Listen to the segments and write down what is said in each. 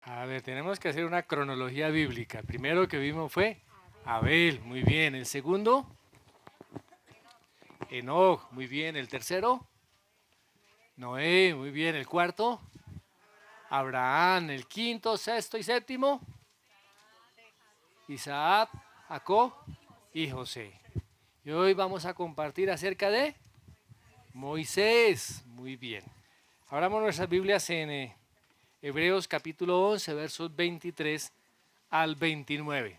A ver, tenemos que hacer una cronología bíblica. El primero que vimos fue Abel, muy bien. El segundo, Enoch, muy bien. El tercero, Noé, muy bien. El cuarto, Abraham. El quinto, sexto y séptimo, Isaac, Jacob y José. Y hoy vamos a compartir acerca de Moisés. Muy bien. Abramos nuestras Biblias en Hebreos capítulo 11, versos 23 al 29.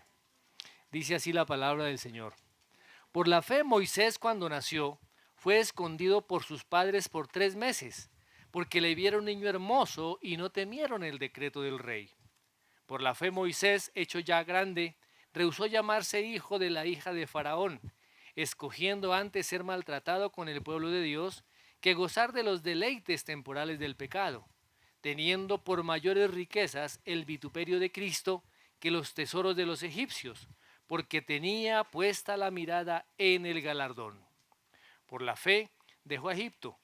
Dice así la palabra del Señor. Por la fe, Moisés, cuando nació, fue escondido por sus padres por 3 meses, porque le vieron un niño hermoso y no temieron el decreto del rey. Por la fe, Moisés, hecho ya grande, rehusó llamarse hijo de la hija de Faraón, escogiendo antes ser maltratado con el pueblo de Dios que gozar de los deleites temporales del pecado, teniendo por mayores riquezas el vituperio de Cristo que los tesoros de los egipcios, porque tenía puesta la mirada en el galardón. Por la fe dejó a Egipto,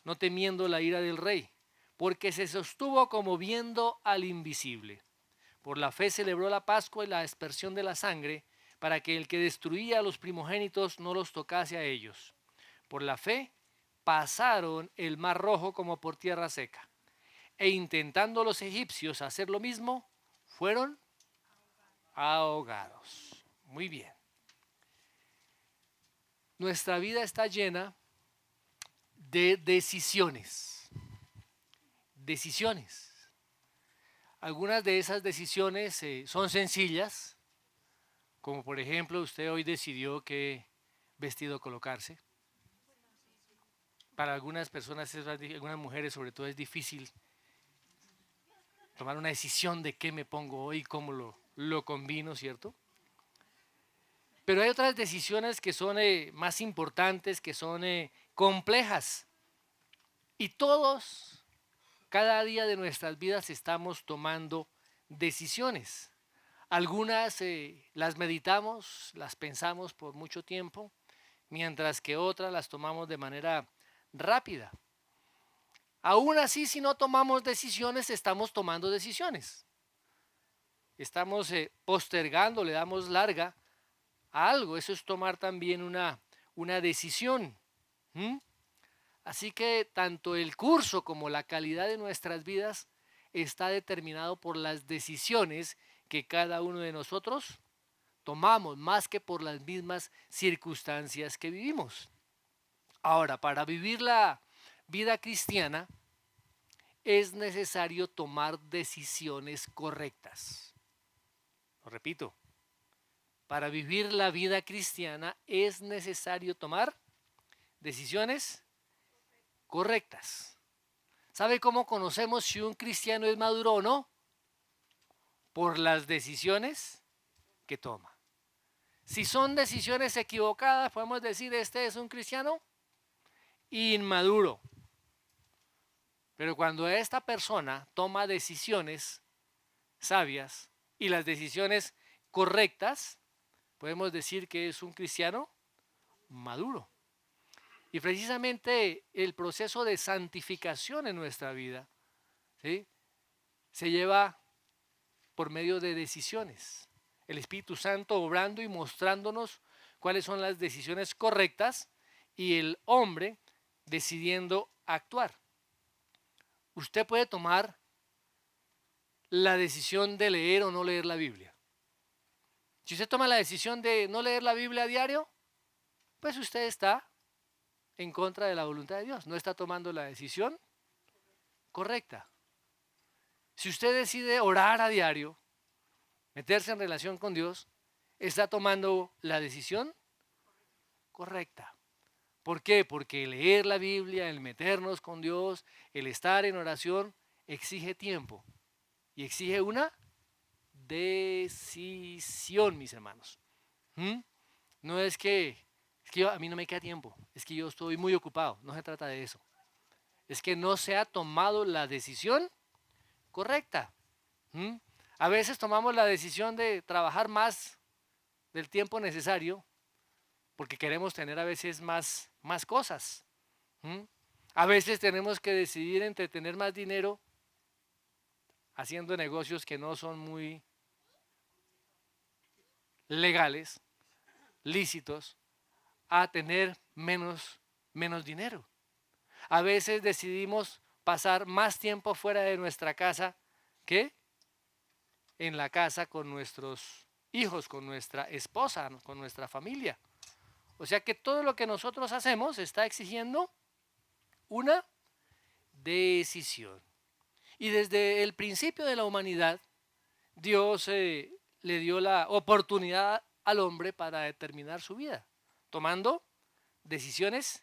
no temiendo la ira del rey, porque se sostuvo como viendo al invisible. Por la fe celebró la Pascua y la aspersión de la sangre, para que el que destruía a los primogénitos no los tocase a ellos. Por la fe pasaron el mar rojo como por tierra seca, e intentando los egipcios hacer lo mismo, fueron ahogados. Muy bien. Nuestra vida está llena de decisiones. Decisiones. Algunas de esas decisiones son sencillas, como por ejemplo usted hoy decidió qué vestido colocarse. Para algunas personas, algunas mujeres sobre todo, es difícil tomar una decisión de qué me pongo hoy, cómo lo combino, ¿cierto? Pero hay otras decisiones que son más importantes, que son complejas. Y todos, cada día de nuestras vidas, estamos tomando decisiones. Algunas las meditamos, las pensamos por mucho tiempo, mientras que otras las tomamos de manera rápida. Aún así, si no tomamos decisiones, estamos tomando decisiones. Estamos postergando, le damos larga a algo. Eso es tomar también una decisión. ¿Mm? Así que tanto el curso como la calidad de nuestras vidas está determinado por las decisiones que cada uno de nosotros tomamos, más que por las mismas circunstancias que vivimos. Ahora, para vivir la vida cristiana es necesario tomar decisiones correctas. Lo repito, para vivir la vida cristiana es necesario tomar decisiones correctas. ¿Sabe cómo conocemos si un cristiano es maduro o no? Por las decisiones que toma. Si son decisiones equivocadas, podemos decir, este es un cristiano inmaduro. Pero cuando esta persona toma decisiones sabias y las decisiones correctas, podemos decir que es un cristiano maduro. Y precisamente el proceso de santificación en nuestra vida, ¿sí?, se lleva por medio de decisiones. El Espíritu Santo obrando y mostrándonos cuáles son las decisiones correctas y el hombre decidiendo actuar. Usted puede tomar la decisión de leer o no leer la Biblia. Si usted toma la decisión de no leer la Biblia a diario, pues usted está en contra de la voluntad de Dios, no está tomando la decisión correcta. Si usted decide orar a diario, meterse en relación con Dios, está tomando la decisión correcta. ¿Por qué? Porque leer la Biblia, el meternos con Dios, el estar en oración, exige tiempo y exige una decisión, mis hermanos. ¿Mm? No es que a mí no me queda tiempo, es que yo estoy muy ocupado, no se trata de eso. Es que no se ha tomado la decisión correcta. ¿Mm? A veces tomamos la decisión de trabajar más del tiempo necesario porque queremos tener a veces más cosas. ¿Mm? A veces tenemos que decidir entre tener más dinero haciendo negocios que no son muy legales, lícitos, a tener menos dinero. A veces decidimos pasar más tiempo fuera de nuestra casa que en la casa con nuestros hijos, con nuestra esposa, con nuestra familia. O sea que todo lo que nosotros hacemos está exigiendo una decisión. Y desde el principio de la humanidad, Dios le dio la oportunidad al hombre para determinar su vida, tomando decisiones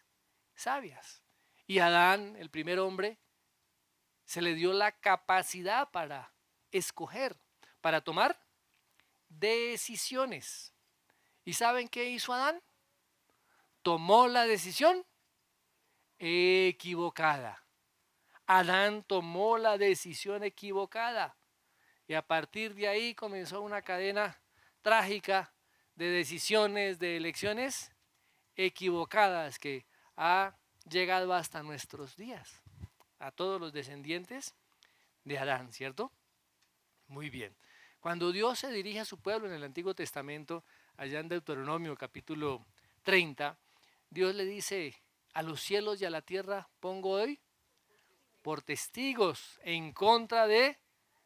sabias. Y a Adán, el primer hombre, se le dio la capacidad para escoger, para tomar decisiones. ¿Y saben qué hizo Adán? Tomó la decisión equivocada. Adán tomó la decisión equivocada. Y a partir de ahí comenzó una cadena trágica de decisiones, de elecciones equivocadas que ha llegado hasta nuestros días, a todos los descendientes de Adán, ¿cierto? Muy bien. Cuando Dios se dirige a su pueblo en el Antiguo Testamento, allá en Deuteronomio capítulo 30, Dios le dice: a los cielos y a la tierra pongo hoy por testigos en contra de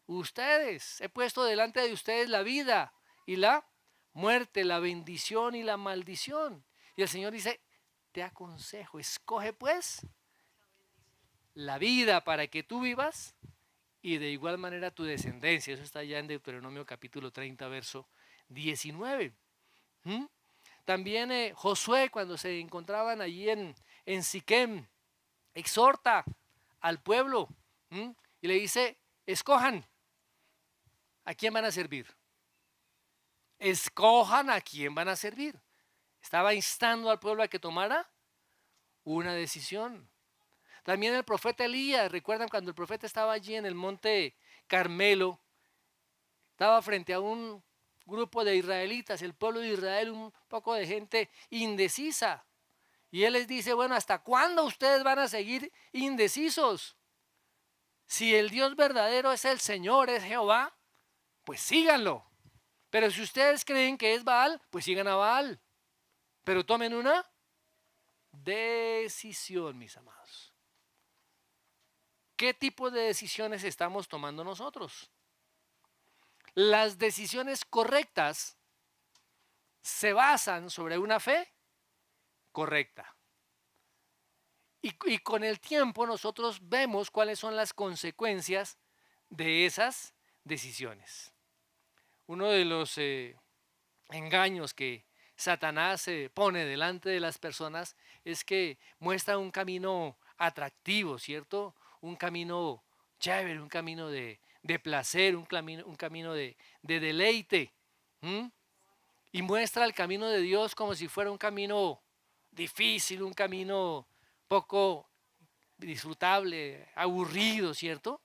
ustedes. He puesto delante de ustedes la vida y la muerte, la bendición y la maldición. Y el Señor dice: te aconsejo, escoge pues la vida para que tú vivas y de igual manera tu descendencia. Eso está ya en Deuteronomio capítulo 30, verso 19. También Josué, cuando se encontraban allí en Siquem, exhorta al pueblo y le dice: escojan a quién van a servir. Escojan a quién van a servir. Estaba instando al pueblo a que tomara una decisión. También el profeta Elías, recuerdan cuando el profeta estaba allí en el monte Carmelo, estaba frente a un grupo de israelitas, el pueblo de Israel, un poco de gente indecisa. Y él les dice: bueno, ¿hasta cuándo ustedes van a seguir indecisos? Si el Dios verdadero es el Señor, es Jehová, pues síganlo. Pero si ustedes creen que es Baal, pues sigan a Baal. Pero tomen una decisión, mis amados. ¿Qué tipo de decisiones estamos tomando nosotros? Las decisiones correctas se basan sobre una fe correcta. Y con el tiempo nosotros vemos cuáles son las consecuencias de esas decisiones. Uno de los engaños que Satanás pone delante de las personas es que muestra un camino atractivo, ¿cierto? Un camino chévere, un camino de placer, un camino de deleite. Y muestra el camino de Dios como si fuera un camino difícil, un camino poco disfrutable, aburrido, ¿cierto?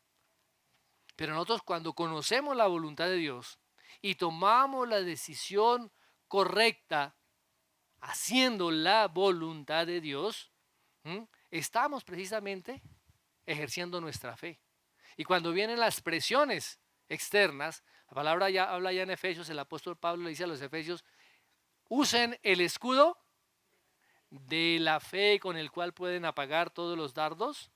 Pero nosotros, cuando conocemos la voluntad de Dios y tomamos la decisión correcta haciendo la voluntad de Dios, estamos precisamente ejerciendo nuestra fe. Y cuando vienen las presiones externas, la palabra ya habla ya en Efesios, el apóstol Pablo le dice a los efesios: usen el escudo de la fe con el cual pueden apagar todos los dardos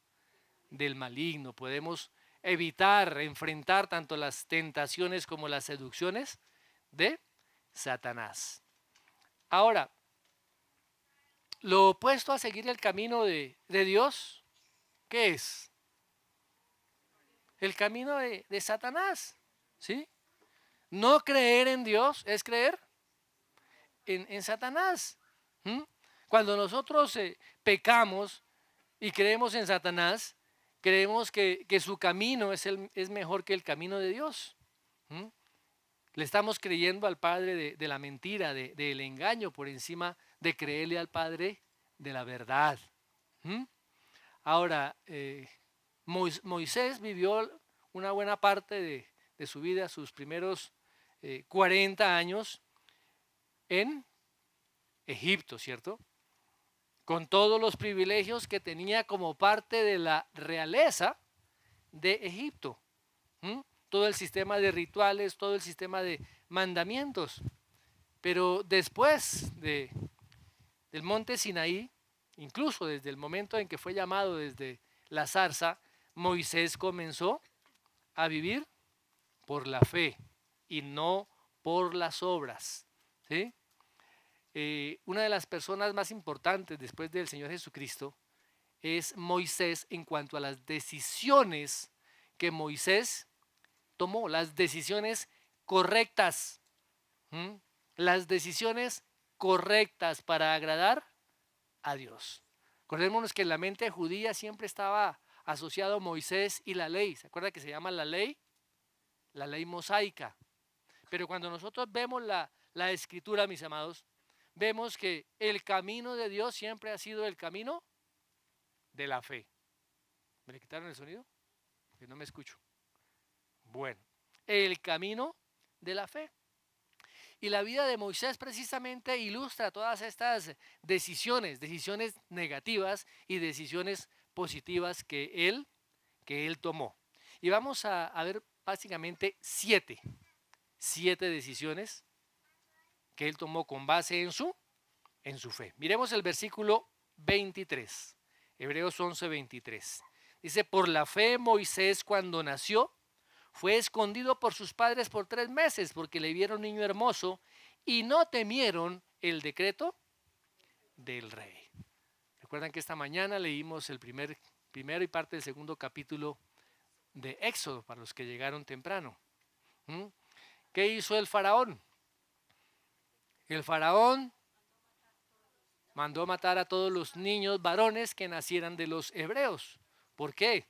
del maligno. Podemos evitar, enfrentar tanto las tentaciones como las seducciones de Satanás. Ahora, lo opuesto a seguir el camino de Dios, ¿qué es? El camino de Satanás, ¿sí? No creer en Dios es creer en Satanás. Cuando nosotros pecamos y creemos en Satanás, creemos que su camino es mejor que el camino de Dios. Le estamos creyendo al padre de la mentira, del engaño, por encima de creerle al padre de la verdad. Ahora, Moisés vivió una buena parte de su vida, sus primeros 40 años en Egipto, ¿cierto? Con todos los privilegios que tenía como parte de la realeza de Egipto. todo el sistema de rituales, todo el sistema de mandamientos. Pero después del monte Sinaí, incluso desde el momento en que fue llamado desde la zarza, Moisés comenzó a vivir por la fe y no por las obras, ¿sí? Una de las personas más importantes después del Señor Jesucristo es Moisés en cuanto a las decisiones que Moisés tomó, las decisiones correctas, ¿m? Las decisiones correctas para agradar a Dios. Acordémonos que en la mente judía siempre estaba asociado Moisés y la ley. ¿Se acuerda que se llama la ley? La ley mosaica. Pero cuando nosotros vemos la escritura, mis amados, vemos que el camino de Dios siempre ha sido el camino de la fe. ¿Me le quitaron el sonido? Que no me escucho. Bueno, el camino de la fe. Y la vida de Moisés precisamente ilustra todas estas decisiones negativas y decisiones positivas que él tomó. Y vamos a ver básicamente siete decisiones que él tomó con base en su fe. Miremos el versículo 23, Hebreos 11, 23. Dice, por la fe Moisés cuando nació, fue escondido por sus padres por 3 meses porque le vieron niño hermoso y no temieron el decreto del rey. Recuerdan que esta mañana leímos el primero y parte del segundo capítulo de Éxodo para los que llegaron temprano. ¿Qué hizo el faraón? El faraón mandó matar a todos los niños varones que nacieran de los hebreos. ¿Por qué?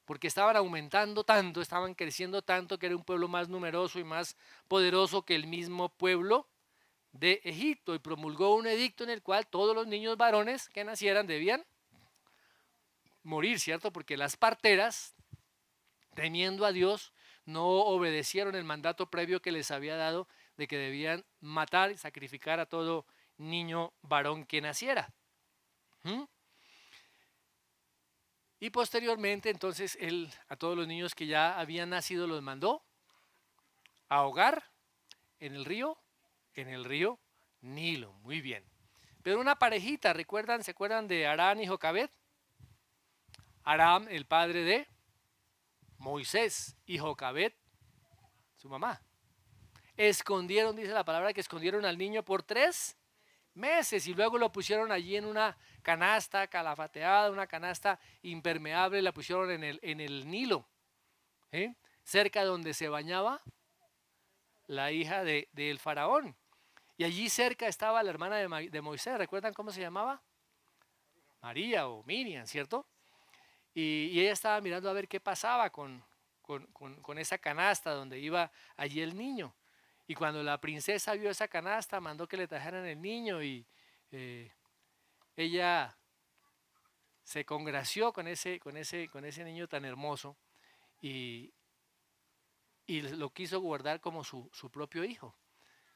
Porque estaban aumentando tanto, estaban creciendo tanto, que era un pueblo más numeroso y más poderoso que el mismo pueblo de Egipto, y promulgó un edicto en el cual todos los niños varones que nacieran debían morir, ¿cierto? Porque las parteras, temiendo a Dios, no obedecieron el mandato previo que les había dado de que debían matar y sacrificar a todo niño varón que naciera. Y posteriormente, entonces, él a todos los niños que ya habían nacido los mandó a ahogar en el río Nilo. Muy bien. Pero una parejita, ¿se acuerdan de Aram y Jocabed? Aram, el padre de Moisés, y Jocabed, su mamá. Escondieron, dice la palabra, que escondieron al niño por 3 meses y luego lo pusieron allí en una canasta calafateada, una canasta impermeable, la pusieron en el Nilo, cerca donde se bañaba la hija del faraón. Y allí cerca estaba la hermana de Moisés. ¿Recuerdan cómo se llamaba? María o Miriam, ¿cierto? Y ella estaba mirando a ver qué pasaba con esa canasta donde iba allí el niño. Y cuando la princesa vio esa canasta, mandó que le trajeran el niño y ella se congració con ese niño tan hermoso y lo quiso guardar como su propio hijo.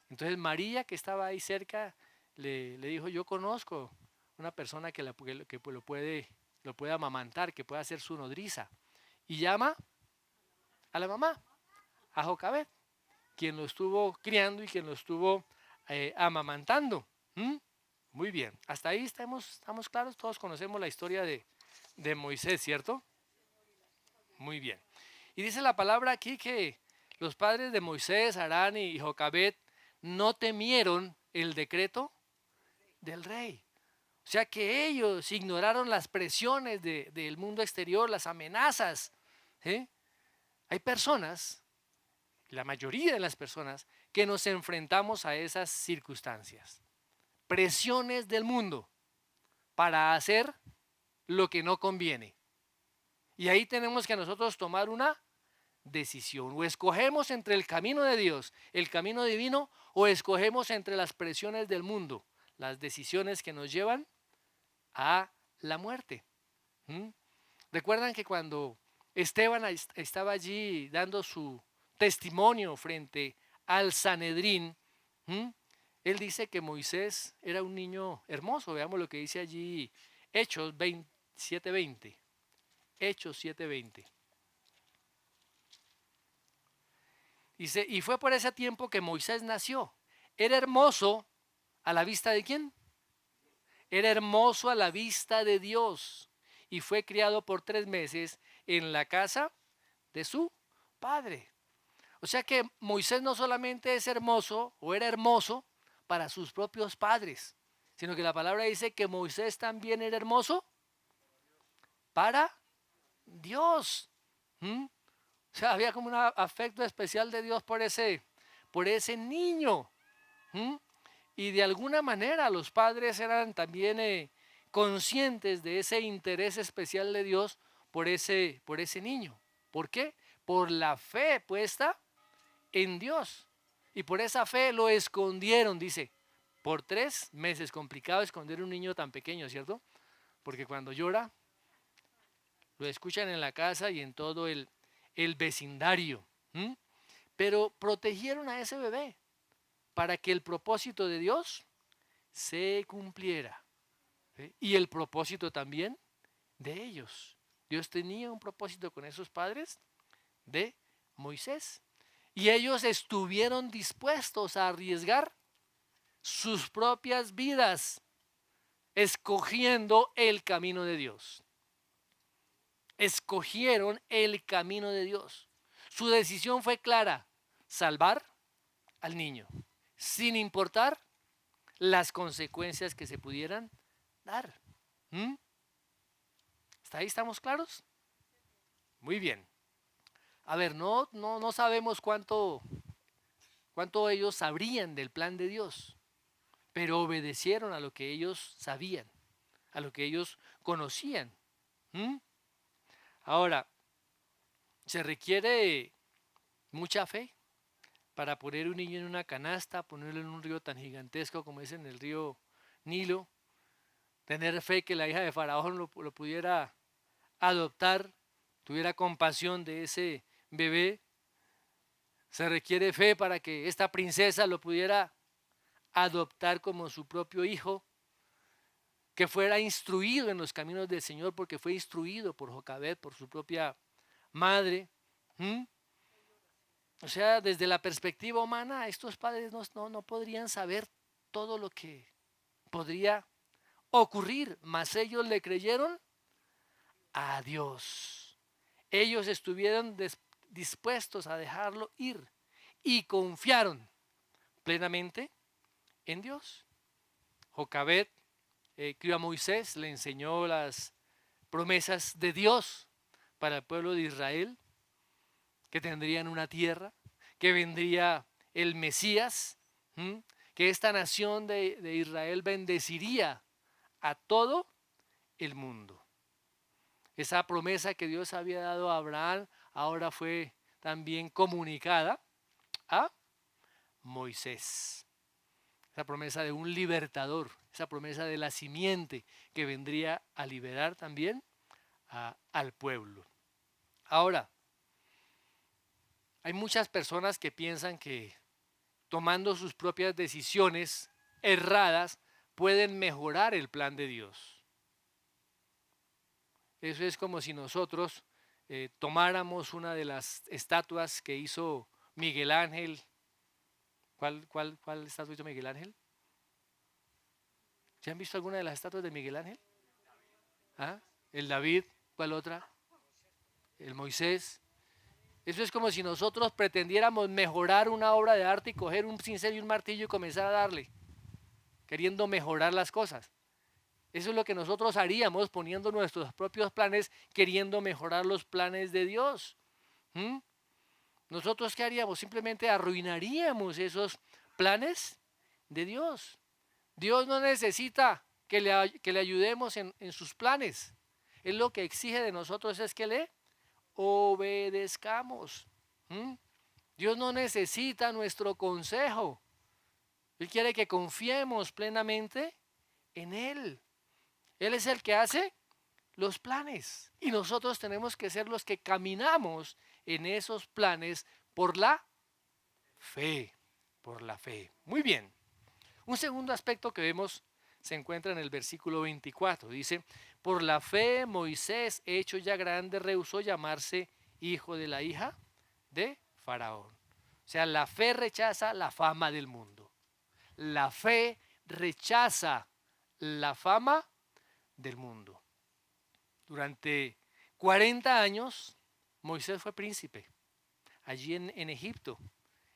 Entonces María, que estaba ahí cerca, le dijo, yo conozco una persona que lo puede amamantar, que pueda ser su nodriza. Y llama a la mamá, a Jocabed, quien lo estuvo criando y quien lo estuvo amamantando. Muy bien, hasta ahí estamos claros, todos conocemos la historia de Moisés, ¿cierto? Muy bien. Y dice la palabra aquí que los padres de Moisés, Aram y Jocabed, no temieron el decreto del rey. O sea que ellos ignoraron las presiones del mundo exterior, las amenazas. Hay personas, la mayoría de las personas, que nos enfrentamos a esas circunstancias. Presiones del mundo para hacer lo que no conviene. Y ahí tenemos que nosotros tomar una decisión. O escogemos entre el camino de Dios, el camino divino, o escogemos entre las presiones del mundo, las decisiones que nos llevan a la muerte. ¿Recuerdan que cuando Esteban estaba allí dando su testimonio frente al Sanedrín, él dice que Moisés era un niño hermoso? Veamos lo que dice allí Hechos 7:20. Hechos 7:20. Dice, y fue por ese tiempo que Moisés nació. Era hermoso a la vista de ¿quién? Era hermoso a la vista de Dios y fue criado por 3 meses en la casa de su padre. O sea que Moisés no solamente es hermoso o era hermoso para sus propios padres, sino que la palabra dice que Moisés también era hermoso para Dios. ¿Mm? O sea, había como un afecto especial de Dios por ese niño. ¿Mm? Y de alguna manera los padres eran también conscientes de ese interés especial de Dios por ese niño. ¿Por qué? Por la fe puesta en Dios. Y por esa fe lo escondieron, dice, por 3 meses. Complicado esconder un niño tan pequeño, ¿cierto? Porque cuando llora, lo escuchan en la casa y en todo el vecindario. ¿Mm? Pero protegieron a ese bebé para que el propósito de Dios se cumpliera. ¿Sí? Y el propósito también de ellos. Dios tenía un propósito con esos padres de Moisés. Y ellos estuvieron dispuestos a arriesgar sus propias vidas, escogiendo el camino de Dios. Escogieron el camino de Dios. Su decisión fue clara: salvar al niño, sin importar las consecuencias que se pudieran dar. ¿Mm? ¿Hasta ahí estamos claros? Muy bien. A ver, no sabemos cuánto ellos sabrían del plan de Dios, pero obedecieron a lo que ellos sabían, a lo que ellos conocían. ¿Mm? Ahora, se requiere mucha fe para poner un niño en una canasta, ponerlo en un río tan gigantesco como es en el río Nilo, tener fe que la hija de Faraón lo pudiera adoptar, tuviera compasión de ese bebé. Se requiere fe para que esta princesa lo pudiera adoptar como su propio hijo, que fuera instruido en los caminos del Señor porque fue instruido por Jocabed, por su propia madre. ¿Mm? O sea, desde la perspectiva humana, estos padres no podrían saber todo lo que podría ocurrir, mas ellos le creyeron a Dios. Ellos estuvieron dispuestos a dejarlo ir y confiaron plenamente en Dios. Jocabed crió a Moisés, le enseñó las promesas de Dios para el pueblo de Israel, que tendrían una tierra, que vendría el Mesías, que esta nación de Israel bendeciría a todo el mundo. Esa promesa que Dios había dado a Abraham ahora fue también comunicada a Moisés. Esa promesa de un libertador, esa promesa de la simiente que vendría a liberar también al pueblo. Ahora, hay muchas personas que piensan que tomando sus propias decisiones erradas pueden mejorar el plan de Dios. Eso es como si nosotros tomáramos una de las estatuas que hizo Miguel Ángel. ¿Cuál estatua hizo Miguel Ángel? ¿Se han visto alguna de las estatuas de Miguel Ángel? ¿Ah? El David, ¿cuál otra? El Moisés. Eso es como si nosotros pretendiéramos mejorar una obra de arte y coger un cincel y un martillo y comenzar a darle, queriendo mejorar las cosas. Eso es lo que nosotros haríamos poniendo nuestros propios planes, queriendo mejorar los planes de Dios. ¿Nosotros qué haríamos? Simplemente arruinaríamos esos planes de Dios. Dios no necesita que le ayudemos en sus planes. Él lo que exige de nosotros es que le obedezcamos. Dios no necesita nuestro consejo. Él quiere que confiemos plenamente en Él. Él es el que hace los planes y nosotros tenemos que ser los que caminamos en esos planes por la fe, por la fe. Muy bien. Un segundo aspecto que vemos se encuentra en el versículo 24. Dice, por la fe Moisés, hecho ya grande, rehusó llamarse hijo de la hija de Faraón. O sea, la fe rechaza la fama del mundo. La fe rechaza la fama del mundo. Durante 40 años, Moisés fue príncipe allí en Egipto.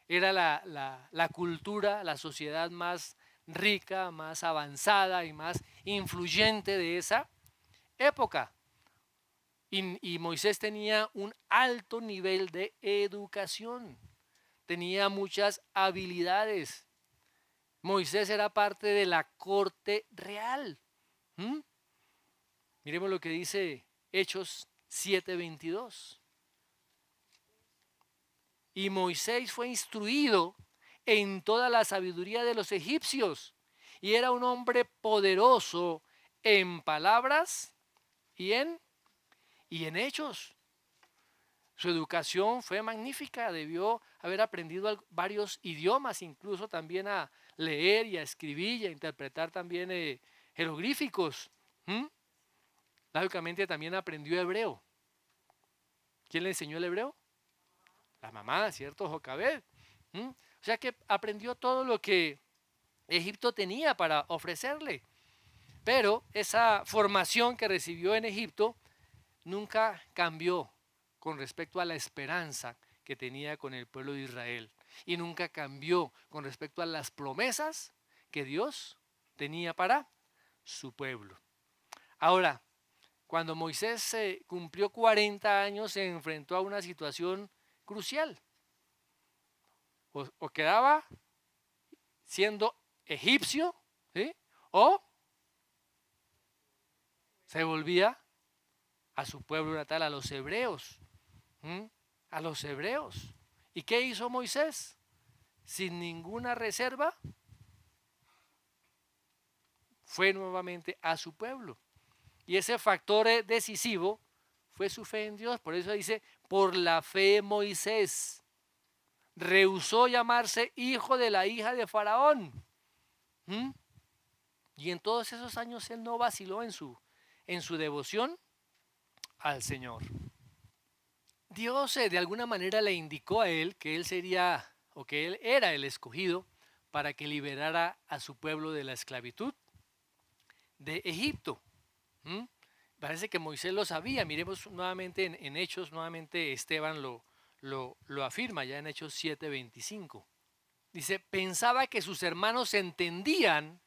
Era la cultura, la sociedad más rica, más avanzada y más influyente de esa época. Y Moisés tenía un alto nivel de educación, tenía muchas habilidades. Moisés era parte de la corte real. Miremos lo que dice Hechos 7:22. Y Moisés fue instruido en toda la sabiduría de los egipcios y era un hombre poderoso en palabras y en hechos. Su educación fue magnífica, debió haber aprendido varios idiomas, incluso también a leer y a escribir y a interpretar también jeroglíficos. Lógicamente también aprendió hebreo. ¿Quién le enseñó el hebreo? La mamá, ¿cierto? Jocabed. O sea que aprendió todo lo que Egipto tenía para ofrecerle. Pero esa formación que recibió en Egipto nunca cambió con respecto a la esperanza que tenía con el pueblo de Israel. Y nunca cambió con respecto a las promesas que Dios tenía para su pueblo. Ahora, cuando Moisés cumplió 40 años, se enfrentó a una situación crucial. O quedaba siendo egipcio, ¿sí? O se volvía a su pueblo natal, a los hebreos. A los hebreos. ¿Y qué hizo Moisés? Sin ninguna reserva, fue nuevamente a su pueblo. Y ese factor decisivo fue su fe en Dios. Por eso dice, por la fe Moisés rehusó llamarse hijo de la hija de Faraón. Y en todos esos años él no vaciló en su devoción al Señor. Dios de alguna manera le indicó a él que él sería, o que él era el escogido para que liberara a su pueblo de la esclavitud de Egipto. Parece que Moisés lo sabía. Miremos nuevamente en Hechos, nuevamente Esteban lo afirma ya en Hechos 7:25. Dice, pensaba que sus hermanos entendían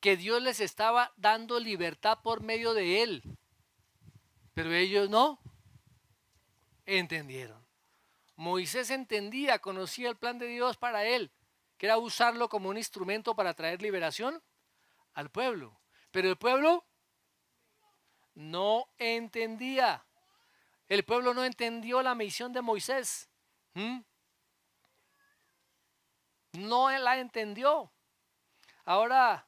que Dios les estaba dando libertad por medio de él, pero ellos no entendieron. Moisés entendía, conocía el plan de Dios para él, que era usarlo como un instrumento para traer liberación al pueblo, pero el pueblo no entendía. El pueblo no entendió la misión de Moisés. No la entendió. Ahora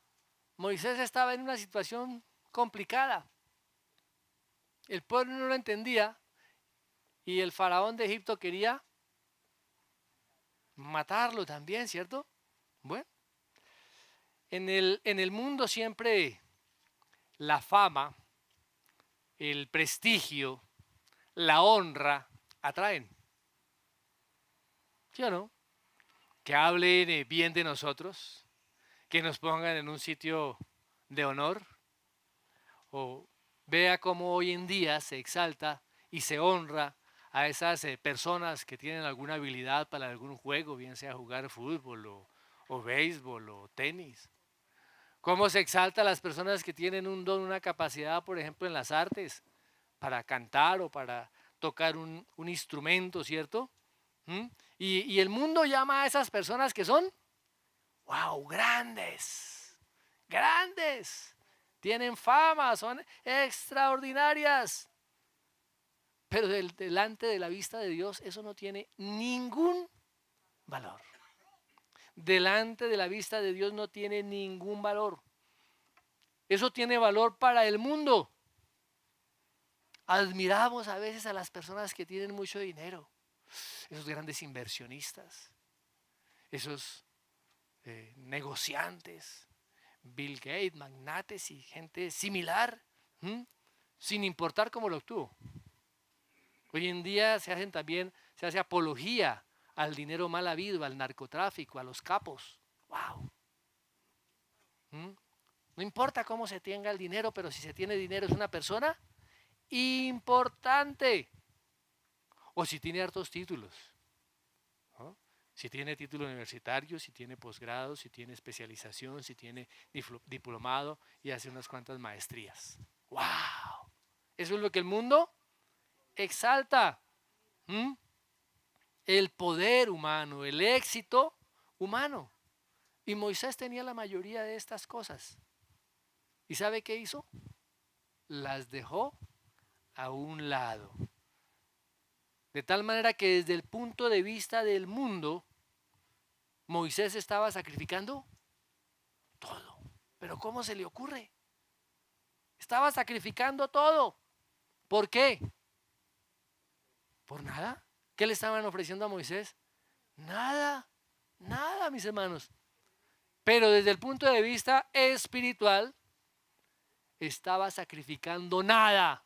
Moisés estaba en una situación complicada. El pueblo no lo entendía y el faraón de Egipto quería matarlo también, ¿cierto? Bueno, en el mundo siempre la fama, el prestigio, la honra atraen. ¿Sí o no? Que hablen bien de nosotros, que nos pongan en un sitio de honor, o vea cómo hoy en día se exalta y se honra a esas personas que tienen alguna habilidad para algún juego, bien sea jugar fútbol o béisbol o tenis. Cómo se exalta a las personas que tienen un don, una capacidad, por ejemplo, en las artes, para cantar o para tocar un instrumento, ¿cierto? Y el mundo llama a esas personas que son, wow, grandes, grandes, tienen fama, son extraordinarias. Pero delante de la vista de Dios eso no tiene ningún valor. Delante de la vista de Dios no tiene ningún valor. Eso tiene valor para el mundo. Admiramos a veces a las personas que tienen mucho dinero, esos grandes inversionistas, esos negociantes, Bill Gates, magnates y gente similar, sin importar cómo lo obtuvo. Hoy en día se hace apología al dinero mal habido, al narcotráfico, a los capos. ¡Wow! No importa cómo se tenga el dinero, pero si se tiene dinero es una persona importante. O si tiene hartos títulos, ¿no? Si tiene título universitario, si tiene posgrado, si tiene especialización, si tiene diplomado y hace unas cuantas maestrías. ¡Wow! Eso es lo que el mundo exalta. El poder humano, el éxito humano. Y Moisés tenía la mayoría de estas cosas. ¿Y sabe qué hizo? Las dejó a un lado. De tal manera que desde el punto de vista del mundo, Moisés estaba sacrificando todo. Pero ¿cómo se le ocurre? Estaba sacrificando todo. ¿Por qué? ¿Por nada? ¿Qué le estaban ofreciendo a Moisés? Nada, nada, mis hermanos. Pero desde el punto de vista espiritual, estaba sacrificando nada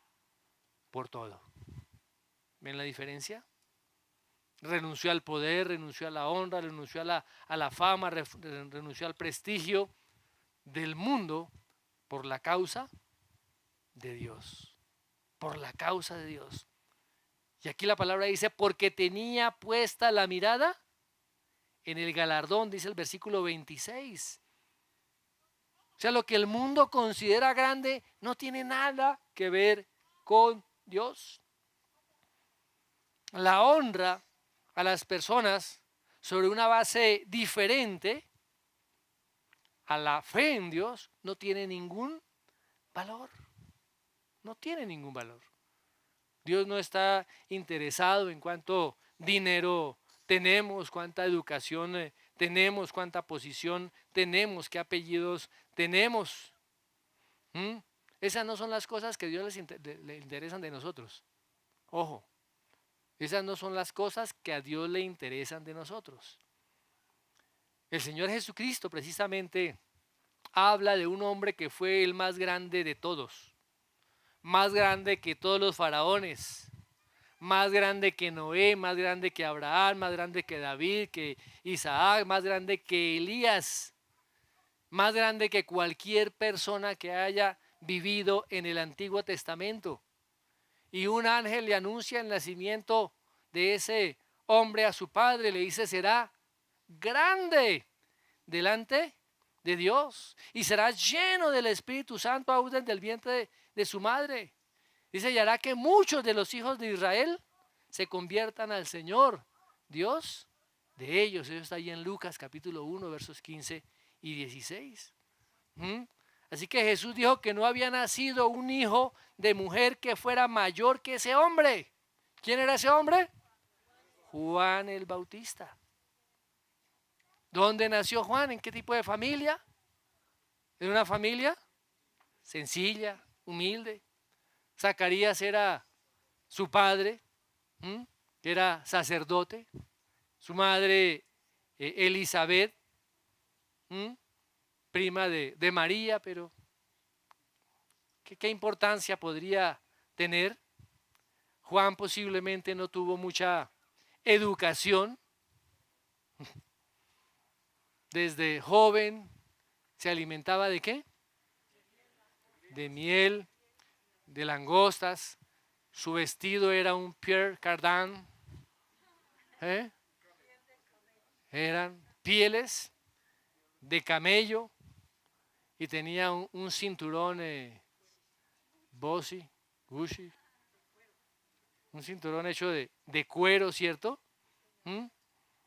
por todo. ¿Ven la diferencia? Renunció al poder, renunció a la honra, renunció a la fama, renunció al prestigio del mundo por la causa de Dios. Por la causa de Dios. Y aquí la palabra dice, porque tenía puesta la mirada en el galardón, dice el versículo 26. O sea, lo que el mundo considera grande no tiene nada que ver con Dios. La honra a las personas sobre una base diferente a la fe en Dios no tiene ningún valor. No tiene ningún valor. Dios no está interesado en cuánto dinero tenemos, cuánta educación tenemos, cuánta posición tenemos, qué apellidos tenemos. Esas no son las cosas que a Dios le interesan de nosotros. Ojo, esas no son las cosas que a Dios le interesan de nosotros. El Señor Jesucristo precisamente habla de un hombre que fue el más grande de todos, más grande que todos los faraones, más grande que Noé, más grande que Abraham, más grande que David, que Isaac, más grande que Elías, más grande que cualquier persona que haya vivido en el Antiguo Testamento. Y un ángel le anuncia el nacimiento de ese hombre a su padre, le dice, será grande delante de Dios y será lleno del Espíritu Santo aún desde el vientre de su madre. Dice, y hará que muchos de los hijos de Israel se conviertan al Señor, Dios de ellos. Eso está ahí en Lucas capítulo 1, versos 15 y 16. Así que Jesús dijo que no había nacido un hijo de mujer que fuera mayor que ese hombre. ¿Quién era ese hombre? Juan el Bautista. ¿Dónde nació Juan? ¿En qué tipo de familia? En una familia sencilla, humilde. Zacarías era su padre, que era sacerdote. Su madre, Elizabeth, prima de María, pero ¿qué importancia podría tener? Juan posiblemente no tuvo mucha educación. Desde joven se alimentaba ¿de qué? De miel, de langostas. Su vestido era un Pierre Cardin. Eran pieles de camello y tenía un cinturón Bossy, Gucci, un cinturón hecho de cuero, ¿cierto?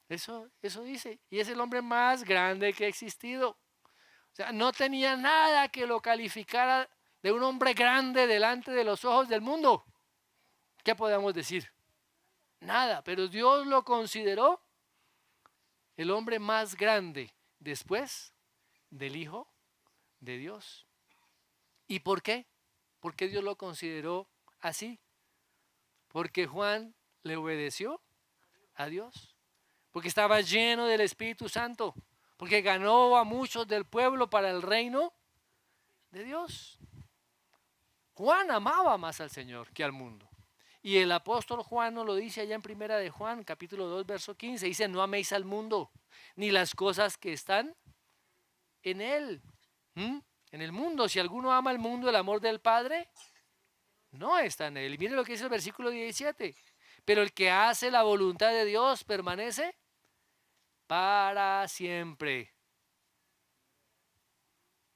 Eso dice. Y es el hombre más grande que ha existido. O sea, no tenía nada que lo calificara de un hombre grande delante de los ojos del mundo. ¿Qué podemos decir? Nada, pero Dios lo consideró el hombre más grande después del Hijo de Dios. ¿Y por qué? ¿Por qué Dios lo consideró así? Porque Juan le obedeció a Dios. Porque estaba lleno del Espíritu Santo. Porque ganó a muchos del pueblo para el reino de Dios. Juan amaba más al Señor que al mundo. Y el apóstol Juan nos lo dice allá en Primera de Juan, capítulo 2, verso 15. Dice, no améis al mundo, ni las cosas que están en él. En el mundo. Si alguno ama el mundo, el amor del Padre no está en él. Mire lo que dice el versículo 17. Pero el que hace la voluntad de Dios permanece para siempre.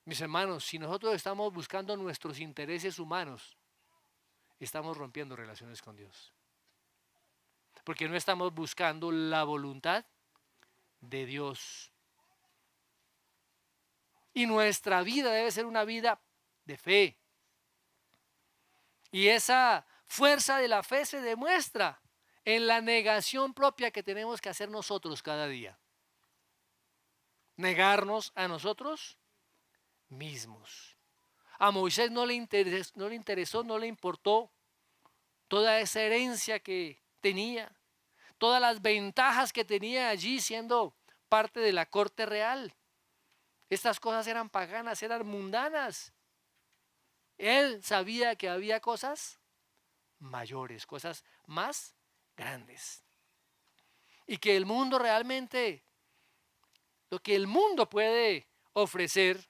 Mis hermanos, si nosotros estamos buscando nuestros intereses humanos, estamos rompiendo relaciones con Dios. Porque no estamos buscando la voluntad de Dios. Y nuestra vida debe ser una vida de fe. Y esa fuerza de la fe se demuestra en la negación propia que tenemos que hacer nosotros cada día. Negarnos a nosotros mismos. A Moisés no le interesó, no le importó toda esa herencia que tenía, todas las ventajas que tenía allí siendo parte de la corte real. Estas cosas eran paganas, eran mundanas. Él sabía que había cosas mayores, cosas más grandes. Y que el mundo realmente, lo que el mundo puede ofrecer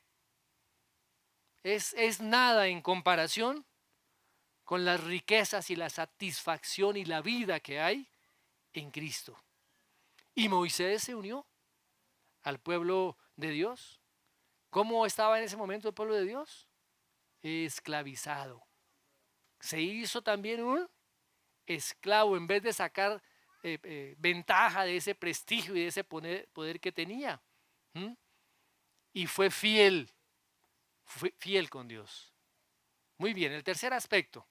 es nada en comparación con las riquezas y la satisfacción y la vida que hay en Cristo. Y Moisés se unió al pueblo de Dios. ¿Cómo estaba en ese momento el pueblo de Dios? Esclavizado. Se hizo también un esclavo en vez de sacar ventaja de ese prestigio y de ese poder que tenía. Y fue fiel con Dios. Muy bien, el tercer aspecto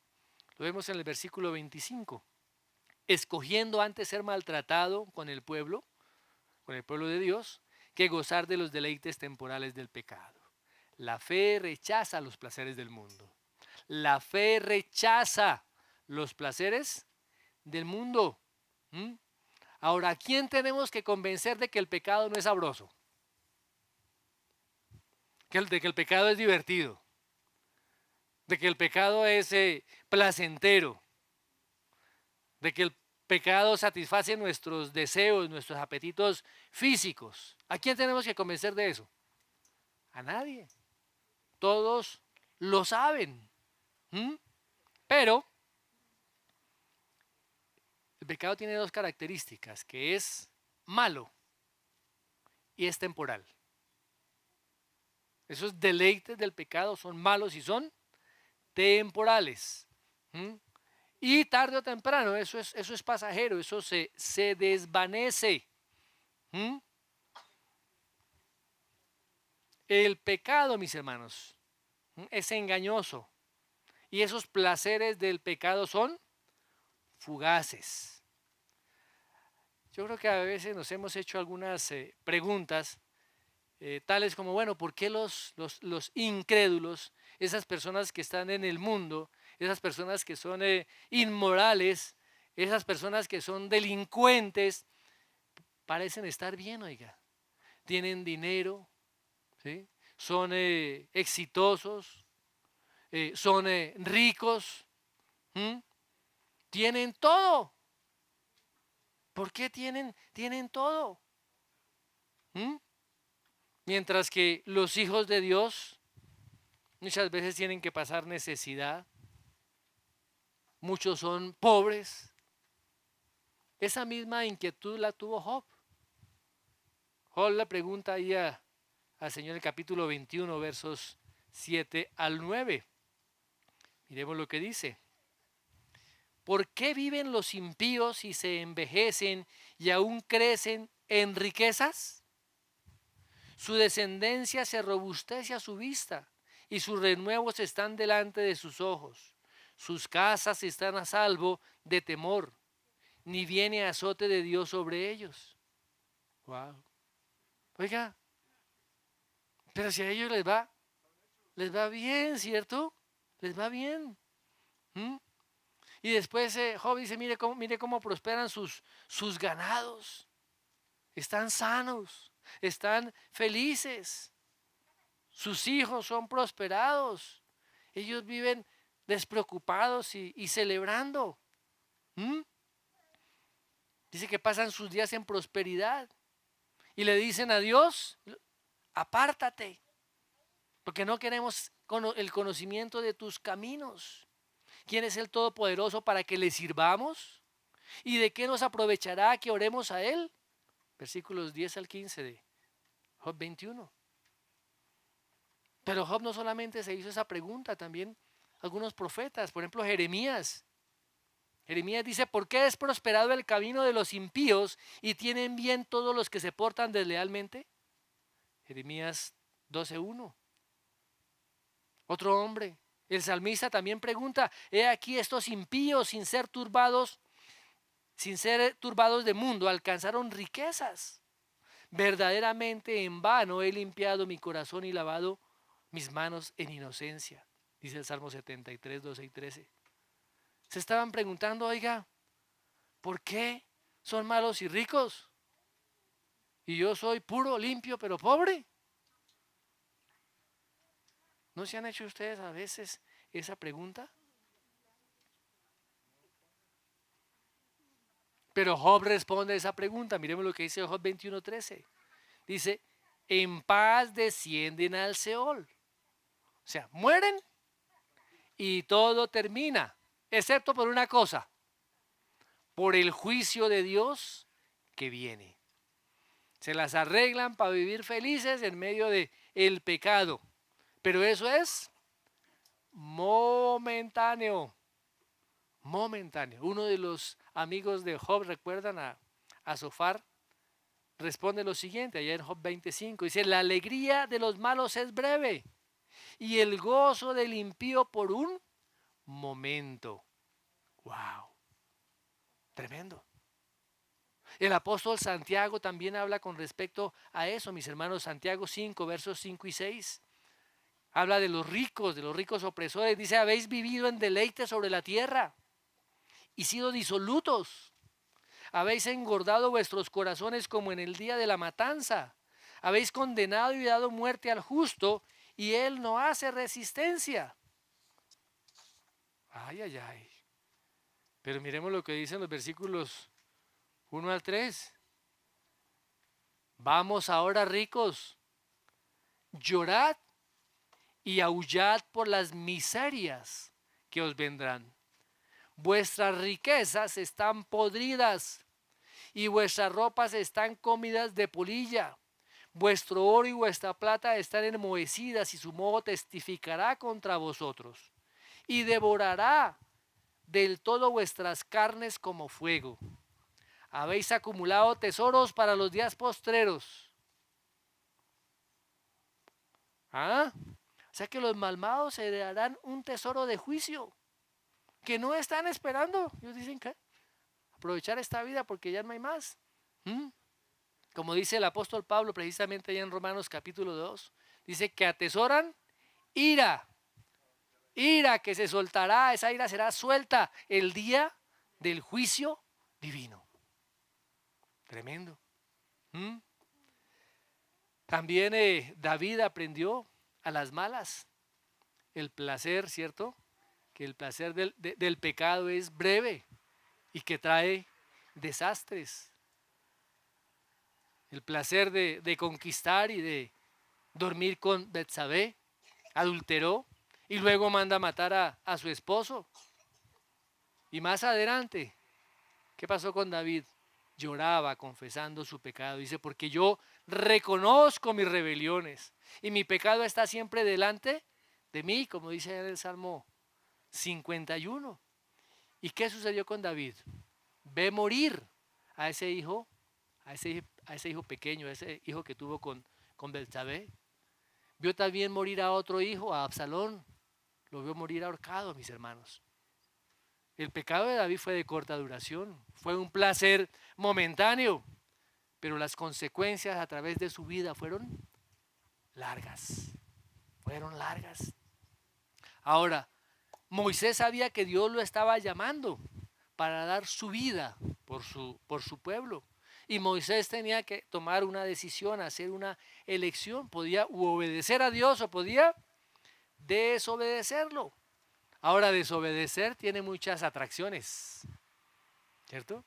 lo vemos en el versículo 25. Escogiendo antes ser maltratado con el pueblo de Dios, que gozar de los deleites temporales del pecado. La fe rechaza los placeres del mundo. La fe rechaza los placeres del mundo. Ahora, ¿a quién tenemos que convencer de que el pecado no es sabroso? De que el pecado es divertido. De que el pecado es placentero. De que el pecado satisface nuestros deseos, nuestros apetitos físicos. ¿A quién tenemos que convencer de eso? A nadie. Todos lo saben. Pero el pecado tiene dos características, que es malo y es temporal. Esos deleites del pecado son malos y son temporales. Y tarde o temprano, eso es pasajero, eso se desvanece. El pecado, mis hermanos, es engañoso. Y esos placeres del pecado son fugaces. Yo creo que a veces nos hemos hecho algunas preguntas, tales como, bueno, ¿por qué los incrédulos, esas personas que están en el mundo, esas personas que son inmorales, esas personas que son delincuentes, parecen estar bien, oiga? Tienen dinero, ¿sí? Son exitosos, son ricos, tienen todo. ¿Por qué tienen todo? Mientras que los hijos de Dios muchas veces tienen que pasar necesidad. Muchos son pobres. Esa misma inquietud la tuvo Job. Job le pregunta ahí al Señor en el capítulo 21, versos 7 al 9. Miremos lo que dice. ¿Por qué viven los impíos y se envejecen y aún crecen en riquezas? Su descendencia se robustece a su vista y sus renuevos están delante de sus ojos. Sus casas están a salvo de temor, ni viene azote de Dios sobre ellos. Wow. Oiga, pero si a ellos les va bien, ¿cierto? Les va bien. Y después Job dice, mire cómo prosperan sus ganados. Están sanos, están felices. Sus hijos son prosperados. Ellos viven despreocupados y celebrando. ¿Mm? Dice que pasan sus días en prosperidad y le dicen a Dios, apártate, porque no queremos el conocimiento de tus caminos. ¿Quién es el Todopoderoso para que le sirvamos? ¿Y de qué nos aprovechará que oremos a Él? Versículos 10 al 15 de Job 21. Pero Job no solamente se hizo esa pregunta, también algunos profetas, por ejemplo Jeremías. Jeremías dice, ¿por qué es prosperado el camino de los impíos y tienen bien todos los que se portan deslealmente? Jeremías 12:1. Otro hombre, el salmista también pregunta, he aquí estos impíos sin ser turbados de mundo, alcanzaron riquezas. Verdaderamente en vano he limpiado mi corazón y lavado mis manos en inocencia, dice el Salmo 73, 12 y 13. Se estaban preguntando, oiga, ¿por qué son malos y ricos? Y yo soy puro, limpio, pero pobre. ¿No se han hecho ustedes a veces esa pregunta? Pero Job responde a esa pregunta. Miremos lo que dice Job 21:13. Dice, en paz descienden al Seol. O sea, mueren y todo termina, excepto por una cosa, por el juicio de Dios que viene. Se las arreglan para vivir felices en medio de el pecado. Pero eso es momentáneo. Momentáneo. Uno de los amigos de Job, recuerdan a Zofar, responde lo siguiente, allá en Job 25, dice, la alegría de los malos es breve y el gozo del impío por un momento. ¡Wow! Tremendo. El apóstol Santiago también habla con respecto a eso, mis hermanos. Santiago 5, versos 5 y 6. Habla de los ricos opresores. Dice, habéis vivido en deleite sobre la tierra y sido disolutos. Habéis engordado vuestros corazones como en el día de la matanza. Habéis condenado y dado muerte al justo y él no hace resistencia. Ay, ay, ay. Pero miremos lo que dicen los versículos 1 al 3. Vamos ahora, ricos, llorad y aullad por las miserias que os vendrán. Vuestras riquezas están podridas y vuestras ropas están comidas de polilla. Vuestro oro y vuestra plata están enmohecidas y su moho testificará contra vosotros y devorará del todo vuestras carnes como fuego. Habéis acumulado tesoros para los días postreros. ¿Ah? O sea que los malvados heredarán un tesoro de juicio que no están esperando. Ellos dicen que aprovechar esta vida porque ya no hay más. Como dice el apóstol Pablo precisamente allá en Romanos capítulo 2, dice que atesoran ira que se soltará, esa ira será suelta el día del juicio divino. Tremendo. También David aprendió a las malas el placer, ¿cierto? Que el placer del pecado es breve y que trae desastres. El placer de conquistar y de dormir con Betsabé, adulteró y luego manda a matar a su esposo. Y más adelante, ¿qué pasó con David? Lloraba confesando su pecado. Dice, porque yo reconozco mis rebeliones y mi pecado está siempre delante de mí, como dice en el Salmo 51. ¿Y qué sucedió con David? Ve morir a ese hijo, a ese hijo pequeño, a ese hijo que tuvo con Betsabé. Vio también morir a otro hijo, a Absalón. Lo vio morir ahorcado, mis hermanos. El pecado de David fue de corta duración, fue un placer momentáneo, pero las consecuencias a través de su vida fueron largas. Ahora, Moisés sabía que Dios lo estaba llamando para dar su vida por su pueblo. Y Moisés tenía que tomar una decisión, hacer una elección. Podía obedecer a Dios o podía desobedecerlo. Ahora, desobedecer tiene muchas atracciones. ¿cierto?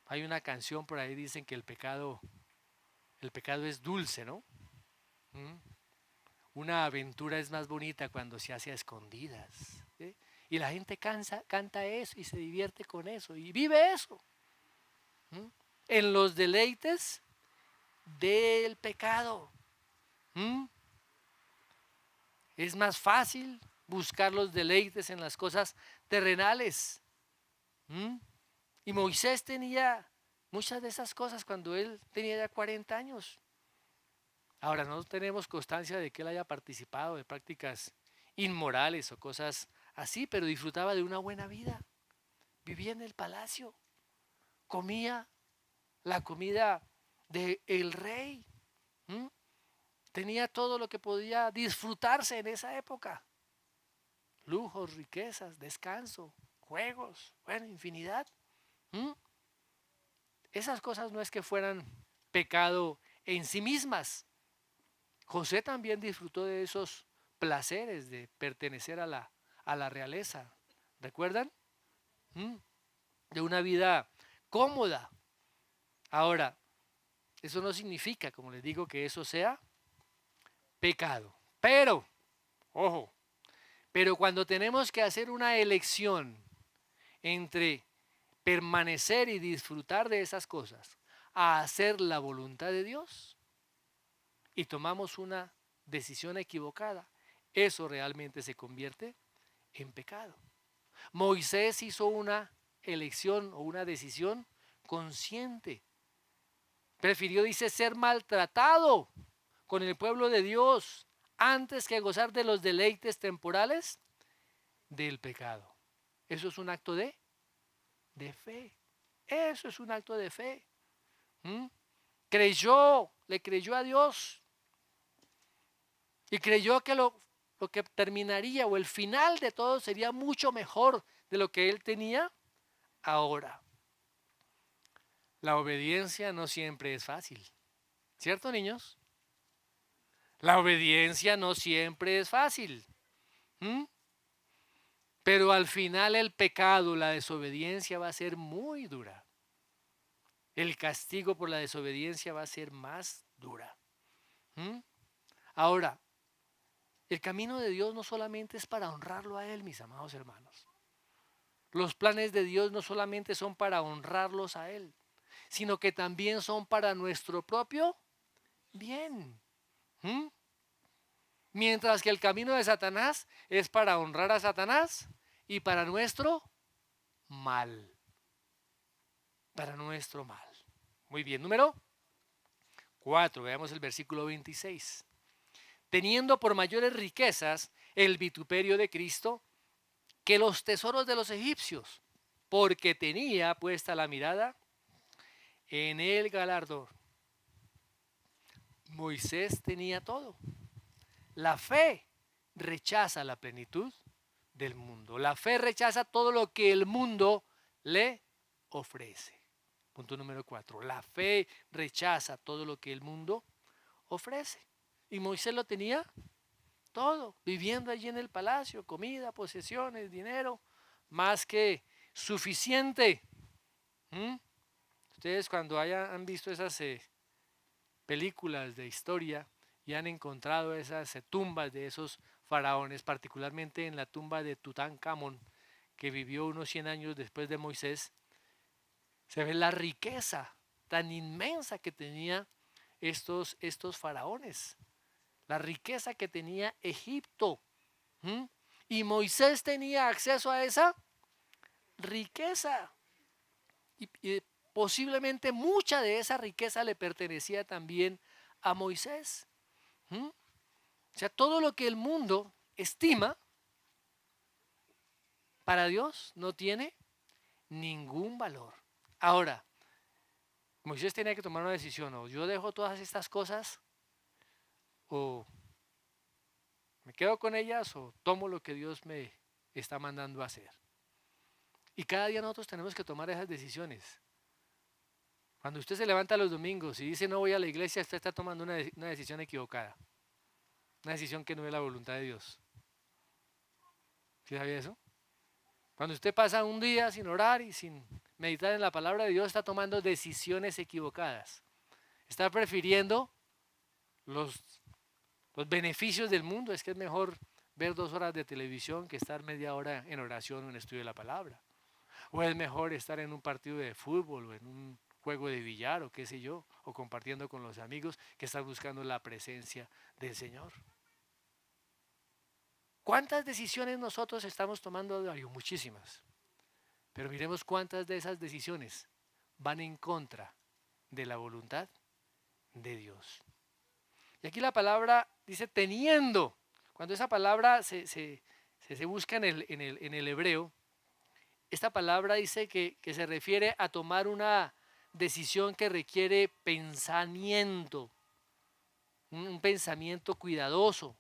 Hay una canción por ahí, dicen que el pecado es dulce, ¿no? ¿Mm? Una aventura es más bonita cuando se hace a escondidas, ¿sí? Y la gente canta eso y se divierte con eso y vive eso. ¿Mm? En los deleites del pecado. ¿Mm? Es más fácil buscar los deleites en las cosas terrenales. ¿Mm? Y Moisés tenía muchas de esas cosas cuando él tenía ya 40 años. Ahora, no tenemos constancia de que él haya participado de prácticas inmorales o cosas así, pero disfrutaba de una buena vida. Vivía en el palacio, comía la comida del rey. ¿Mm? Tenía todo lo que podía disfrutarse en esa época. Lujos, riquezas, descanso, juegos, bueno, infinidad. ¿Mm? Esas cosas no es que fueran pecado en sí mismas. José también disfrutó de esos placeres de pertenecer a la realeza. ¿Recuerdan? ¿Mm? De una vida cómoda. Ahora, eso no significa, como les digo, que eso sea pecado. Pero, ojo, pero cuando tenemos que hacer una elección entre permanecer y disfrutar de esas cosas a hacer la voluntad de Dios y tomamos una decisión equivocada, eso realmente se convierte en pecado. Moisés hizo una elección o una decisión consciente. Prefirió, dice, ser maltratado con el pueblo de Dios antes que gozar de los deleites temporales del pecado. Eso es un acto de fe. Eso es un acto de fe. ¿Mm? Le creyó a Dios y creyó que lo que terminaría o el final de todo sería mucho mejor de lo que él tenía ahora. La obediencia no siempre es fácil, ¿cierto, niños? La obediencia no siempre es fácil. ¿Mm? Pero al final el pecado, la desobediencia va a ser muy dura. El castigo por la desobediencia va a ser más dura. ¿Mm? Ahora, el camino de Dios no solamente es para honrarlo a Él, mis amados hermanos. Los planes de Dios no solamente son para honrarlos a Él, sino que también son para nuestro propio bien. ¿Mm? Mientras que el camino de Satanás es para honrar a Satanás y para nuestro mal. Para nuestro mal. Muy bien, número 4, veamos el versículo 26. Teniendo por mayores riquezas el vituperio de Cristo que los tesoros de los egipcios, porque tenía puesta la mirada en el galardón. Moisés tenía todo. La fe rechaza la plenitud del mundo. La fe rechaza todo lo que el mundo le ofrece. Punto número 4. La fe rechaza todo lo que el mundo ofrece. Y Moisés lo tenía todo, viviendo allí en el palacio, comida, posesiones, dinero, más que suficiente. ¿Mm? Ustedes cuando han visto esas películas de historia y han encontrado esas tumbas de esos faraones, particularmente en la tumba de Tutankamón, que vivió unos 100 años después de Moisés, se ve la riqueza tan inmensa que tenía estos faraones, la riqueza que tenía Egipto. ¿Mm? Y Moisés tenía acceso a esa riqueza. Y posiblemente mucha de esa riqueza le pertenecía también a Moisés. ¿Mm? O sea, todo lo que el mundo estima para Dios no tiene ningún valor. Ahora, Moisés tenía que tomar una decisión: o yo dejo todas estas cosas, o me quedo con ellas, o tomo lo que Dios me está mandando a hacer. Y cada día nosotros tenemos que tomar esas decisiones. Cuando usted se levanta los domingos y dice no voy a la iglesia, usted está tomando una decisión equivocada. Una decisión que no es la voluntad de Dios. ¿Sí sabía eso? Cuando usted pasa un día sin orar y sin meditar en la palabra de Dios, está tomando decisiones equivocadas. Está prefiriendo los, los beneficios del mundo. Es que es mejor ver 2 horas de televisión que estar media hora en oración o en estudio de la palabra. O es mejor estar en un partido de fútbol o en un juego de billar o qué sé yo, o compartiendo con los amigos que estar buscando la presencia del Señor. ¿Cuántas decisiones nosotros estamos tomando a diario? Muchísimas. Pero miremos cuántas de esas decisiones van en contra de la voluntad de Dios. Y aquí la palabra dice teniendo. Cuando esa palabra se busca en el hebreo, esta palabra dice que se refiere a tomar una decisión que requiere pensamiento, un pensamiento cuidadoso.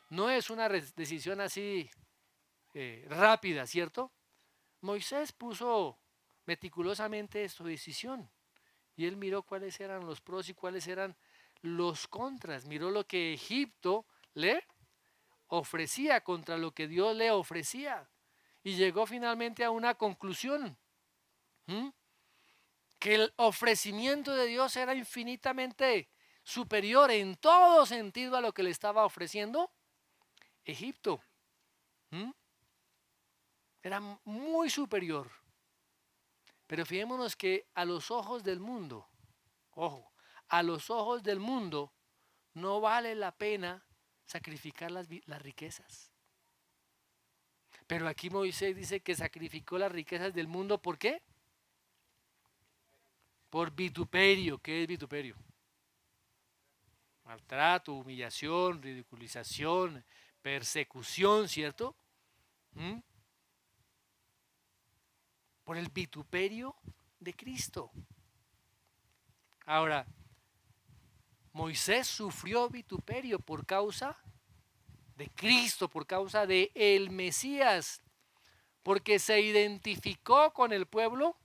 No es una decisión así rápida, ¿cierto? Moisés puso meticulosamente su decisión y él miró cuáles eran los pros y cuáles eran los contras. Miró lo que Egipto le ofrecía contra lo que Dios le ofrecía y llegó finalmente a una conclusión. Que el ofrecimiento de Dios era infinitamente superior en todo sentido a lo que le estaba ofreciendo Egipto. Era muy superior. Pero fijémonos que a los ojos del mundo, ojo, a los ojos del mundo no vale la pena sacrificar las riquezas. Pero aquí Moisés dice que sacrificó las riquezas del mundo, ¿por qué? Por vituperio. ¿Qué es vituperio? Maltrato, humillación, ridiculización, persecución, ¿cierto? Por el vituperio de Cristo. Ahora, Moisés sufrió vituperio por causa de Cristo, por causa de el Mesías, porque se identificó con el pueblo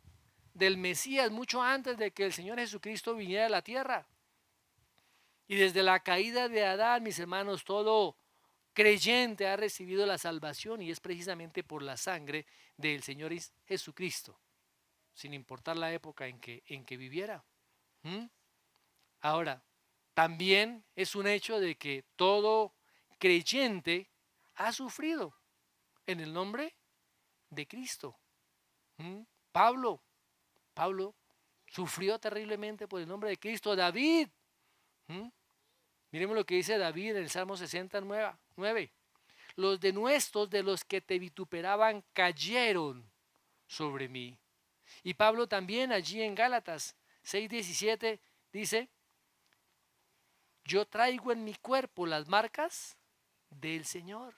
del Mesías mucho antes de que el Señor Jesucristo viniera a la tierra. Y desde la caída de Adán, mis hermanos, todo creyente ha recibido la salvación y es precisamente por la sangre del Señor Jesucristo, sin importar la época en que viviera. Ahora, también es un hecho de que todo creyente ha sufrido en el nombre de Cristo. Pablo sufrió terriblemente por el nombre de Cristo. David, miremos lo que dice David en el Salmo 69. Los denuestos de los que te vituperaban cayeron sobre mí. Y Pablo también allí en Gálatas 6:17 dice: yo traigo en mi cuerpo las marcas del Señor.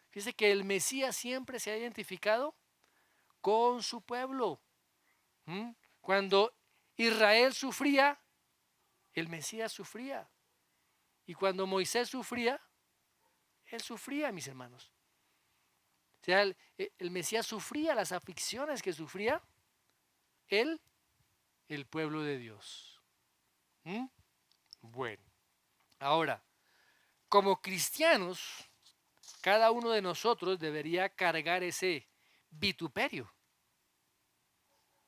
Fíjese que el Mesías siempre se ha identificado con su pueblo. Cuando Israel sufría, el Mesías sufría. Y cuando Moisés sufría, él sufría, mis hermanos. O sea, el Mesías sufría las aflicciones que sufría el pueblo de Dios. Bueno, ahora, como cristianos, cada uno de nosotros debería cargar ese vituperio.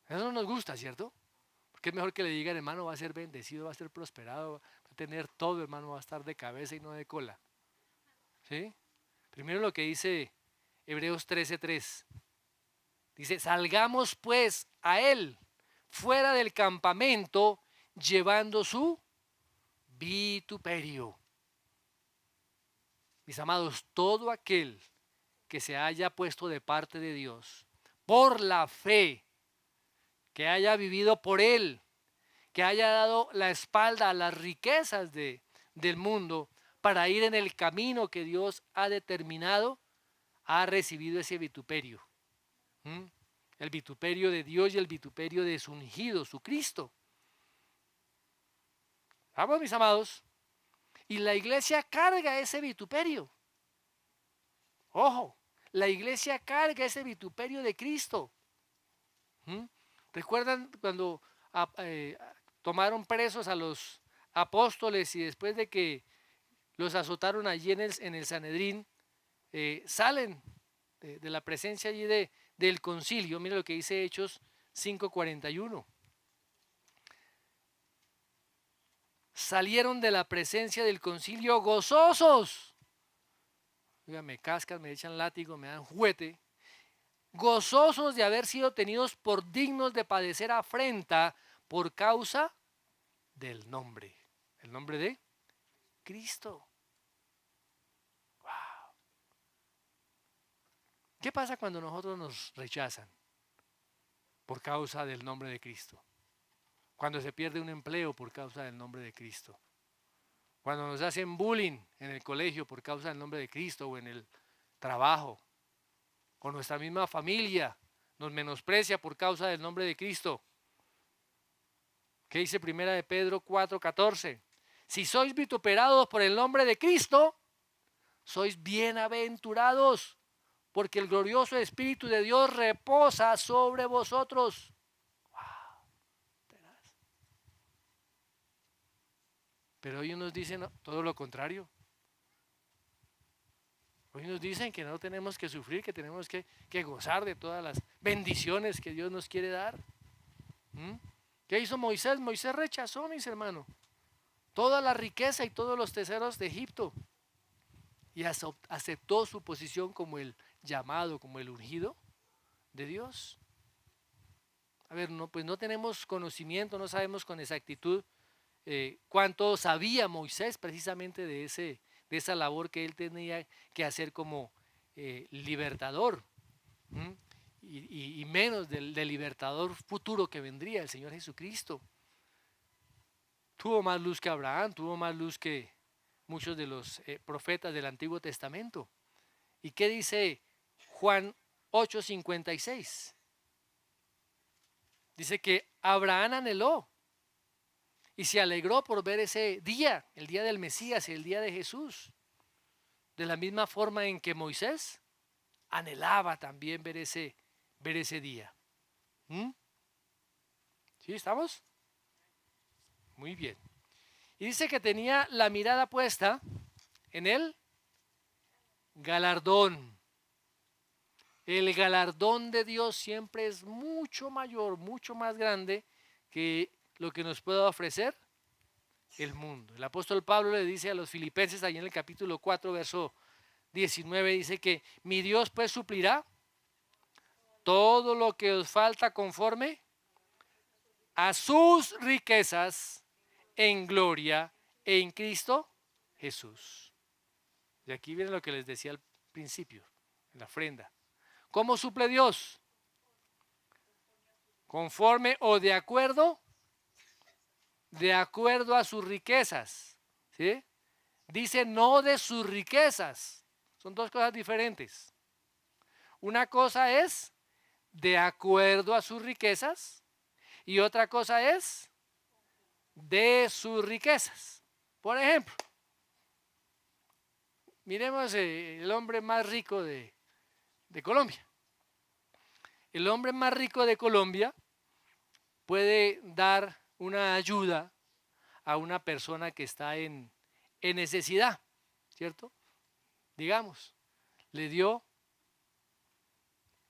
Eso no nos gusta, ¿cierto? Porque es mejor que le digan, hermano, va a ser bendecido, va a ser prosperado, va a tener todo, hermano, va a estar de cabeza y no de cola. ¿Sí? Primero lo que dice Hebreos 13:3. Dice, salgamos pues a él fuera del campamento llevando su vituperio. Mis amados, todo aquel que se haya puesto de parte de Dios por la fe, que haya vivido por él, que haya dado la espalda a las riquezas del mundo para ir en el camino que Dios ha determinado, ha recibido ese vituperio. El vituperio de Dios y el vituperio de su ungido, su Cristo. Vamos, mis amados. Y la iglesia carga ese vituperio. Ojo, la iglesia carga ese vituperio de Cristo. ¿Recuerdan cuando tomaron presos a los apóstoles y después de que los azotaron allí en el Sanedrín, salen de la presencia allí del concilio, mire lo que dice Hechos 5:41. Salieron de la presencia del concilio gozosos. Oiga, me cascan, me echan látigo, me dan juguete. Gozosos de haber sido tenidos por dignos de padecer afrenta por causa del nombre. El nombre de Cristo. Wow. ¿Qué pasa cuando nosotros nos rechazan por causa del nombre de Cristo? Cuando se pierde un empleo por causa del nombre de Cristo. Cuando nos hacen bullying en el colegio por causa del nombre de Cristo o en el trabajo. Con nuestra misma familia nos menosprecia por causa del nombre de Cristo. ¿Qué dice Primera de Pedro 4:14? Si sois vituperados por el nombre de Cristo, sois bienaventurados, porque el glorioso Espíritu de Dios reposa sobre vosotros. Wow. Pero ellos nos dicen todo lo contrario. Hoy nos dicen que no tenemos que sufrir, que tenemos que gozar de todas las bendiciones que Dios nos quiere dar. ¿Qué hizo Moisés? Moisés rechazó, mis hermanos, toda la riqueza y todos los tesoros de Egipto y aceptó su posición como el llamado, como el ungido de Dios. A ver, pues no tenemos conocimiento, no sabemos con exactitud cuánto sabía Moisés precisamente de esa labor que él tenía que hacer como libertador, y menos del libertador futuro que vendría, el Señor Jesucristo. Tuvo más luz que Abraham, tuvo más luz que muchos de los profetas del Antiguo Testamento. ¿Y qué dice Juan 8:56? Dice que Abraham anheló y se alegró por ver ese día, el día del Mesías, el día de Jesús. De la misma forma en que Moisés anhelaba también ver ese día. ¿Sí estamos? Muy bien. Y dice que tenía la mirada puesta en el galardón. El galardón de Dios siempre es mucho mayor, mucho más grande que lo que nos pueda ofrecer el mundo. El apóstol Pablo le dice a los filipenses, ahí en el capítulo 4, verso 19, dice que mi Dios pues suplirá todo lo que os falta conforme a sus riquezas en gloria en Cristo Jesús. Y aquí viene lo que les decía al principio, en la ofrenda. ¿Cómo suple Dios? Conforme o de acuerdo a sus riquezas. ¿Sí? Dice no de sus riquezas. Son dos cosas diferentes. Una cosa es de acuerdo a sus riquezas y otra cosa es de sus riquezas. Por ejemplo, miremos el hombre más rico de Colombia. El hombre más rico de Colombia puede dar una ayuda a una persona que está en necesidad, ¿cierto? Digamos, le dio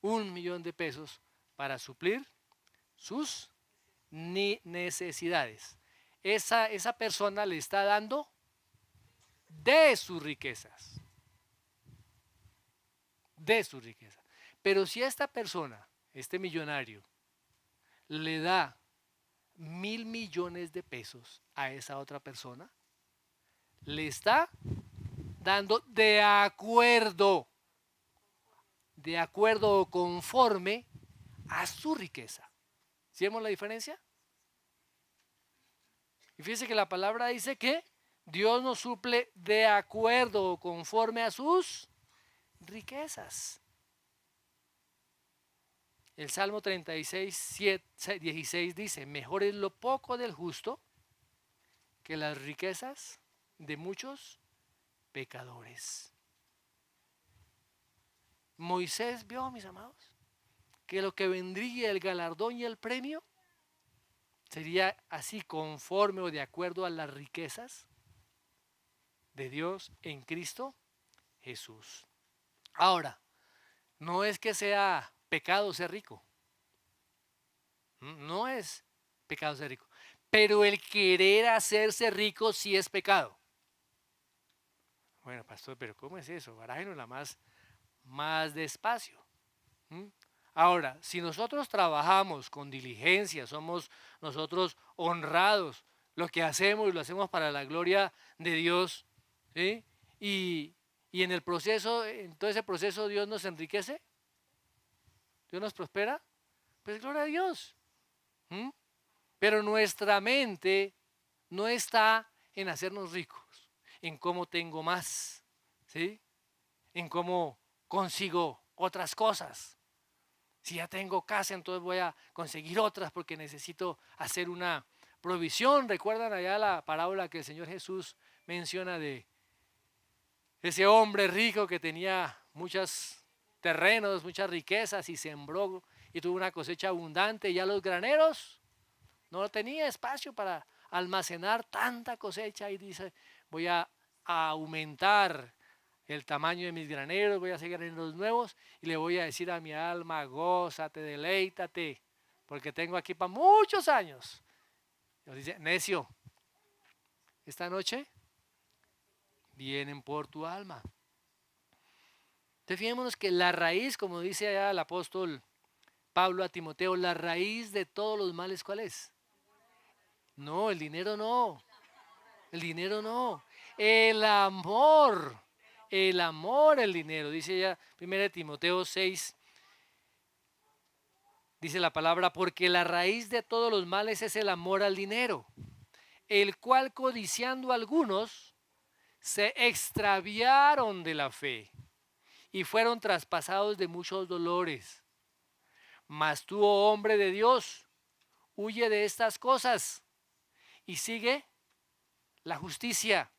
1.000.000 de pesos para suplir sus necesidades. Esa persona le está dando de sus riquezas. De sus riquezas. Pero si a esta persona, este millonario, le da 1.000.000.000 de pesos a esa otra persona, le está dando de acuerdo o conforme a su riqueza. ¿Sí vemos la diferencia? Y fíjense que la palabra dice que Dios nos suple de acuerdo o conforme a sus riquezas. El Salmo 36:16 dice, mejor es lo poco del justo que las riquezas de muchos pecadores. Moisés vio, mis amados, que lo que vendría, el galardón y el premio, sería así conforme o de acuerdo a las riquezas de Dios en Cristo Jesús. Ahora, No es que sea pecado ser rico. No es pecado ser rico. Pero el querer hacerse rico sí es pecado. Bueno, pastor, pero ¿cómo es eso? Barájenosla más despacio. ¿Mm? Ahora, si nosotros trabajamos con diligencia, somos nosotros honrados, lo que hacemos y lo hacemos para la gloria de Dios, ¿sí? Y en el proceso, en todo ese proceso, Dios nos enriquece, Dios nos prospera, pues gloria a Dios. ¿Mm? Pero nuestra mente no está en hacernos ricos, en cómo tengo más, ¿sí? En cómo consigo otras cosas. Si ya tengo casa, entonces voy a conseguir otras porque necesito hacer una provisión. ¿Recuerdan allá la parábola que el Señor Jesús menciona de ese hombre rico que tenía muchos terrenos, muchas riquezas y sembró y tuvo una cosecha abundante y ya los graneros no tenía espacio para almacenar tanta cosecha y dice, voy a aumentar el tamaño de mis graneros, voy a hacer graneros nuevos y le voy a decir a mi alma, gózate, deleítate, porque tengo aquí para muchos años. Dios dice, necio, esta noche vienen por tu alma. Entonces fijémonos que la raíz, como dice allá el apóstol Pablo a Timoteo, la raíz de todos los males, ¿cuál es? No, el dinero no. El dinero no. El amor. El amor, el dinero. Dice ya 1 Timoteo 6. Dice la palabra, porque la raíz de todos los males es el amor al dinero, el cual codiciando algunos se extraviaron de la fe y fueron traspasados de muchos dolores. Mas tú, oh hombre de Dios, huye de estas cosas y sigue la justicia,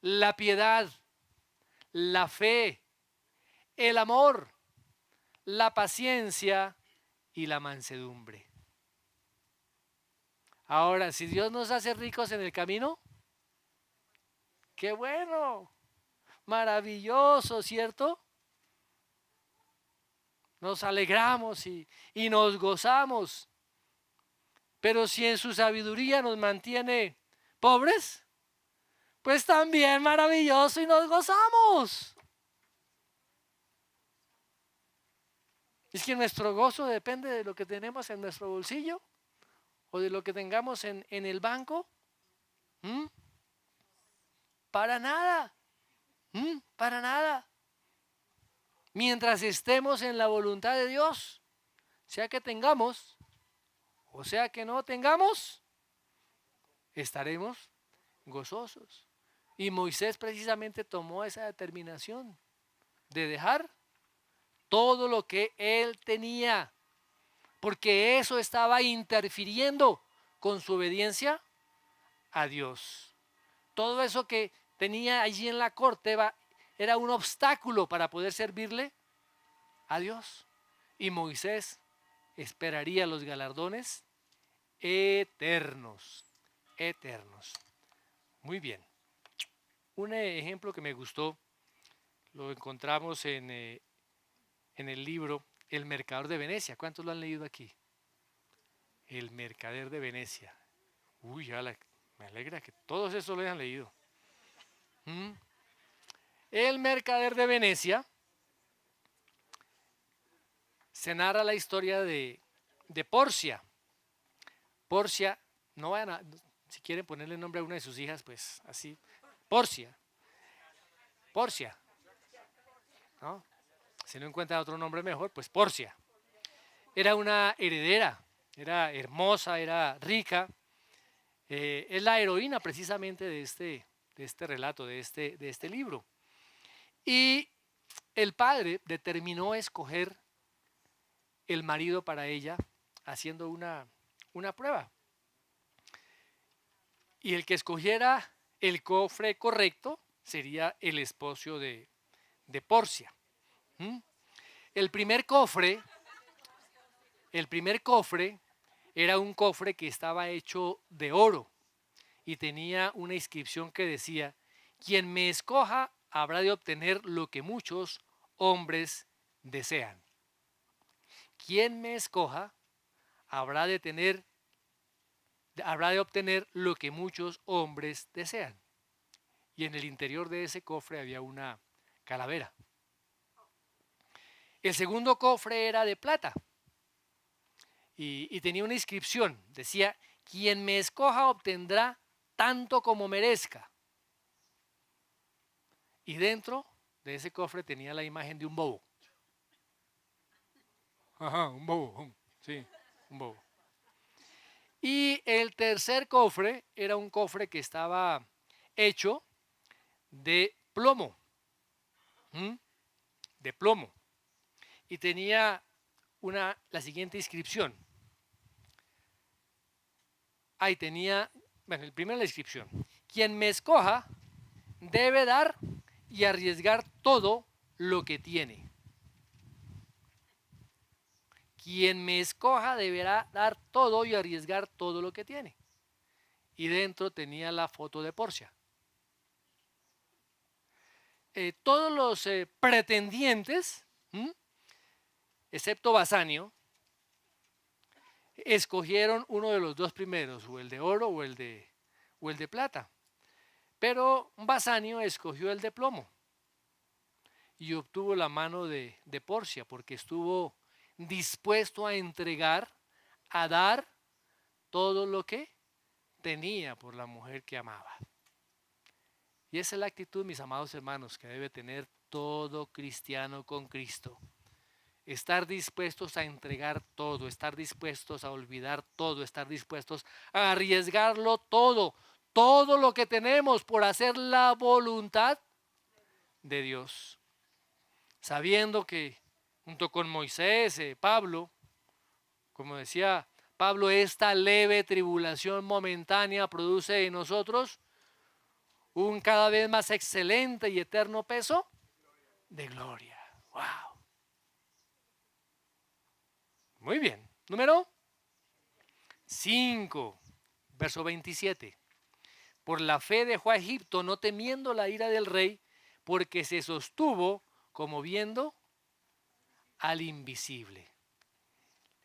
la piedad, la fe, el amor, la paciencia y la mansedumbre. Ahora, si Dios nos hace ricos en el camino, qué bueno, maravilloso, ¿cierto? Nos alegramos y nos gozamos. Pero si en su sabiduría nos mantiene pobres, pues también maravilloso y nos gozamos. Es que nuestro gozo depende de lo que tenemos en nuestro bolsillo o de lo que tengamos en el banco. ¿Mm? Para nada. Para nada. Mientras estemos en la voluntad de Dios, sea que tengamos o sea que no tengamos, estaremos gozosos. Y Moisés precisamente tomó esa determinación de dejar todo lo que él tenía, porque eso estaba interfiriendo con su obediencia a Dios. Todo eso que tenía allí en la corte era un obstáculo para poder servirle a Dios. Y Moisés esperaría los galardones eternos, eternos. Muy bien. Un ejemplo que me gustó, lo encontramos en el libro El Mercader de Venecia. ¿Cuántos lo han leído aquí? El Mercader de Venecia. Uy, me alegra que todos eso lo hayan leído. El Mercader de Venecia se narra la historia de Porcia. Porcia, no vayan a, si quieren ponerle nombre a una de sus hijas, pues así. Porcia. ¿No? Si no encuentran otro nombre mejor, pues Porcia. Era una heredera, era hermosa, era rica. Es la heroína precisamente de este relato, de este libro. Y el padre determinó escoger el marido para ella haciendo una prueba. Y el que escogiera el cofre correcto sería el esposo de Porcia. El primer cofre era un cofre que estaba hecho de oro y tenía una inscripción que decía: quien me escoja habrá de obtener lo que muchos hombres desean. Quien me escoja habrá de obtener lo que muchos hombres desean. Y en el interior de ese cofre había una calavera. El segundo cofre era de plata y tenía una inscripción. Decía, quien me escoja obtendrá tanto como merezca. Y dentro de ese cofre tenía la imagen de un bobo. Ajá, un bobo, sí, un bobo. Y el tercer cofre era un cofre que estaba hecho de plomo, de plomo. Y tenía la siguiente inscripción. Ahí tenía, bueno, el primero la inscripción. Quien me escoja debe dar y arriesgar todo lo que tiene. Quien me escoja deberá dar todo y arriesgar todo lo que tiene. Y dentro tenía la foto de Porcia. Todos los pretendientes, excepto Basanio, escogieron uno de los dos primeros, o el de oro o el de plata. Pero Basanio escogió el de plomo y obtuvo la mano de Porcia porque estuvo dispuesto a entregar, a dar todo lo que tenía por la mujer que amaba. Y esa es la actitud, mis amados hermanos, que debe tener todo cristiano con Cristo. Estar dispuestos a entregar todo, estar dispuestos a olvidar todo, estar dispuestos a arriesgarlo todo, todo lo que tenemos por hacer la voluntad de Dios. Sabiendo que junto con Moisés, Pablo, como decía Pablo, esta leve tribulación momentánea produce en nosotros un cada vez más excelente y eterno peso de gloria. ¡Wow! Muy bien. Número 5, verso 27. Por la fe dejó a Egipto, no temiendo la ira del rey, porque se sostuvo como viendo al invisible.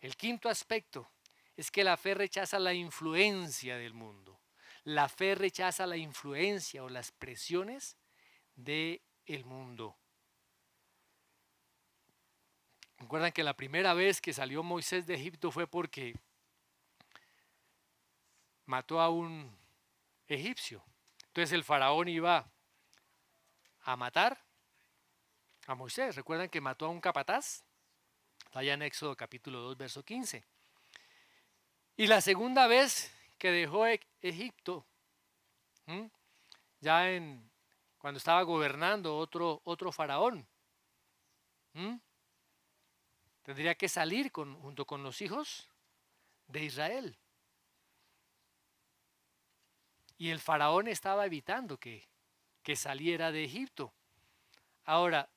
El quinto aspecto es que la fe rechaza la influencia del mundo. La fe rechaza la influencia o las presiones del mundo. Recuerdan que la primera vez que salió Moisés de Egipto fue porque mató a un egipcio. Entonces el faraón iba a matar a Moisés. Recuerdan que mató a un capataz. Está allá en Éxodo capítulo 2, verso 15. Y la segunda vez que dejó Egipto, cuando estaba gobernando otro faraón, tendría que salir junto con los hijos de Israel. Y el faraón estaba evitando que saliera de Egipto. Ahora,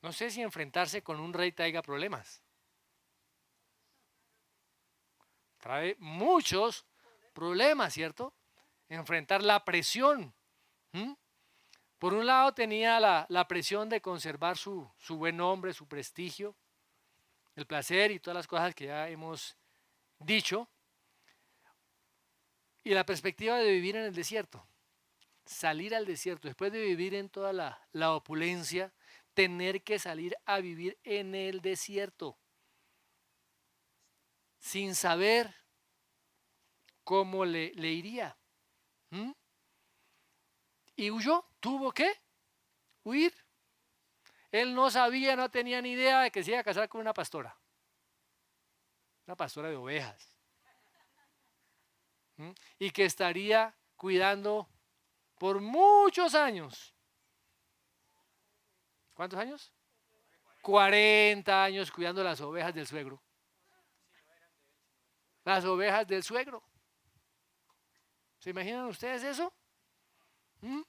no sé si enfrentarse con un rey traiga problemas. Trae muchos problemas, ¿cierto? Enfrentar la presión. Por un lado tenía la presión de conservar su buen nombre, su prestigio, el placer y todas las cosas que ya hemos dicho. Y la perspectiva de vivir en el desierto. Salir al desierto, después de vivir en toda la opulencia, tener que salir a vivir en el desierto. Sin saber cómo le iría. Y huyó, tuvo que huir. Él no sabía, no tenía ni idea de que se iba a casar con una pastora de ovejas, y que estaría cuidando por muchos años. ¿Cuántos años? 40 años cuidando las ovejas del suegro. Las ovejas del suegro. ¿Se imaginan ustedes eso? O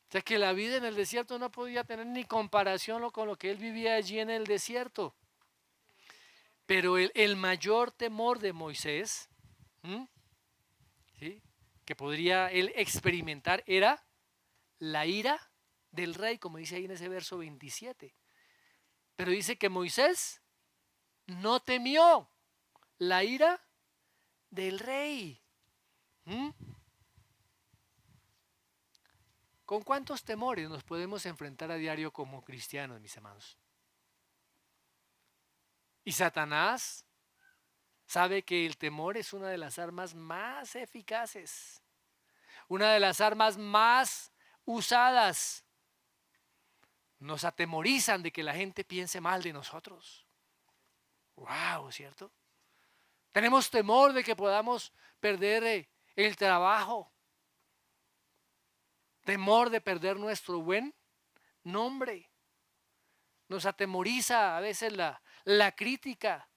sea que la vida en el desierto no podía tener ni comparación con lo que él vivía allí en el desierto. Pero el mayor temor de Moisés, ¿sí?, que podría él experimentar, era la ira del rey, como dice ahí en ese verso 27. Pero dice que Moisés no temió la ira del rey. ¿Mm? ¿Con cuántos temores nos podemos enfrentar a diario como cristianos, mis hermanos? Y Satanás sabe que el temor es una de las armas más eficaces, una de las armas más usadas. Nos atemorizan de que la gente piense mal de nosotros. ¡Wow! ¿Cierto? Tenemos temor de que podamos perder el trabajo, temor de perder nuestro buen nombre. Nos atemoriza a veces la crítica.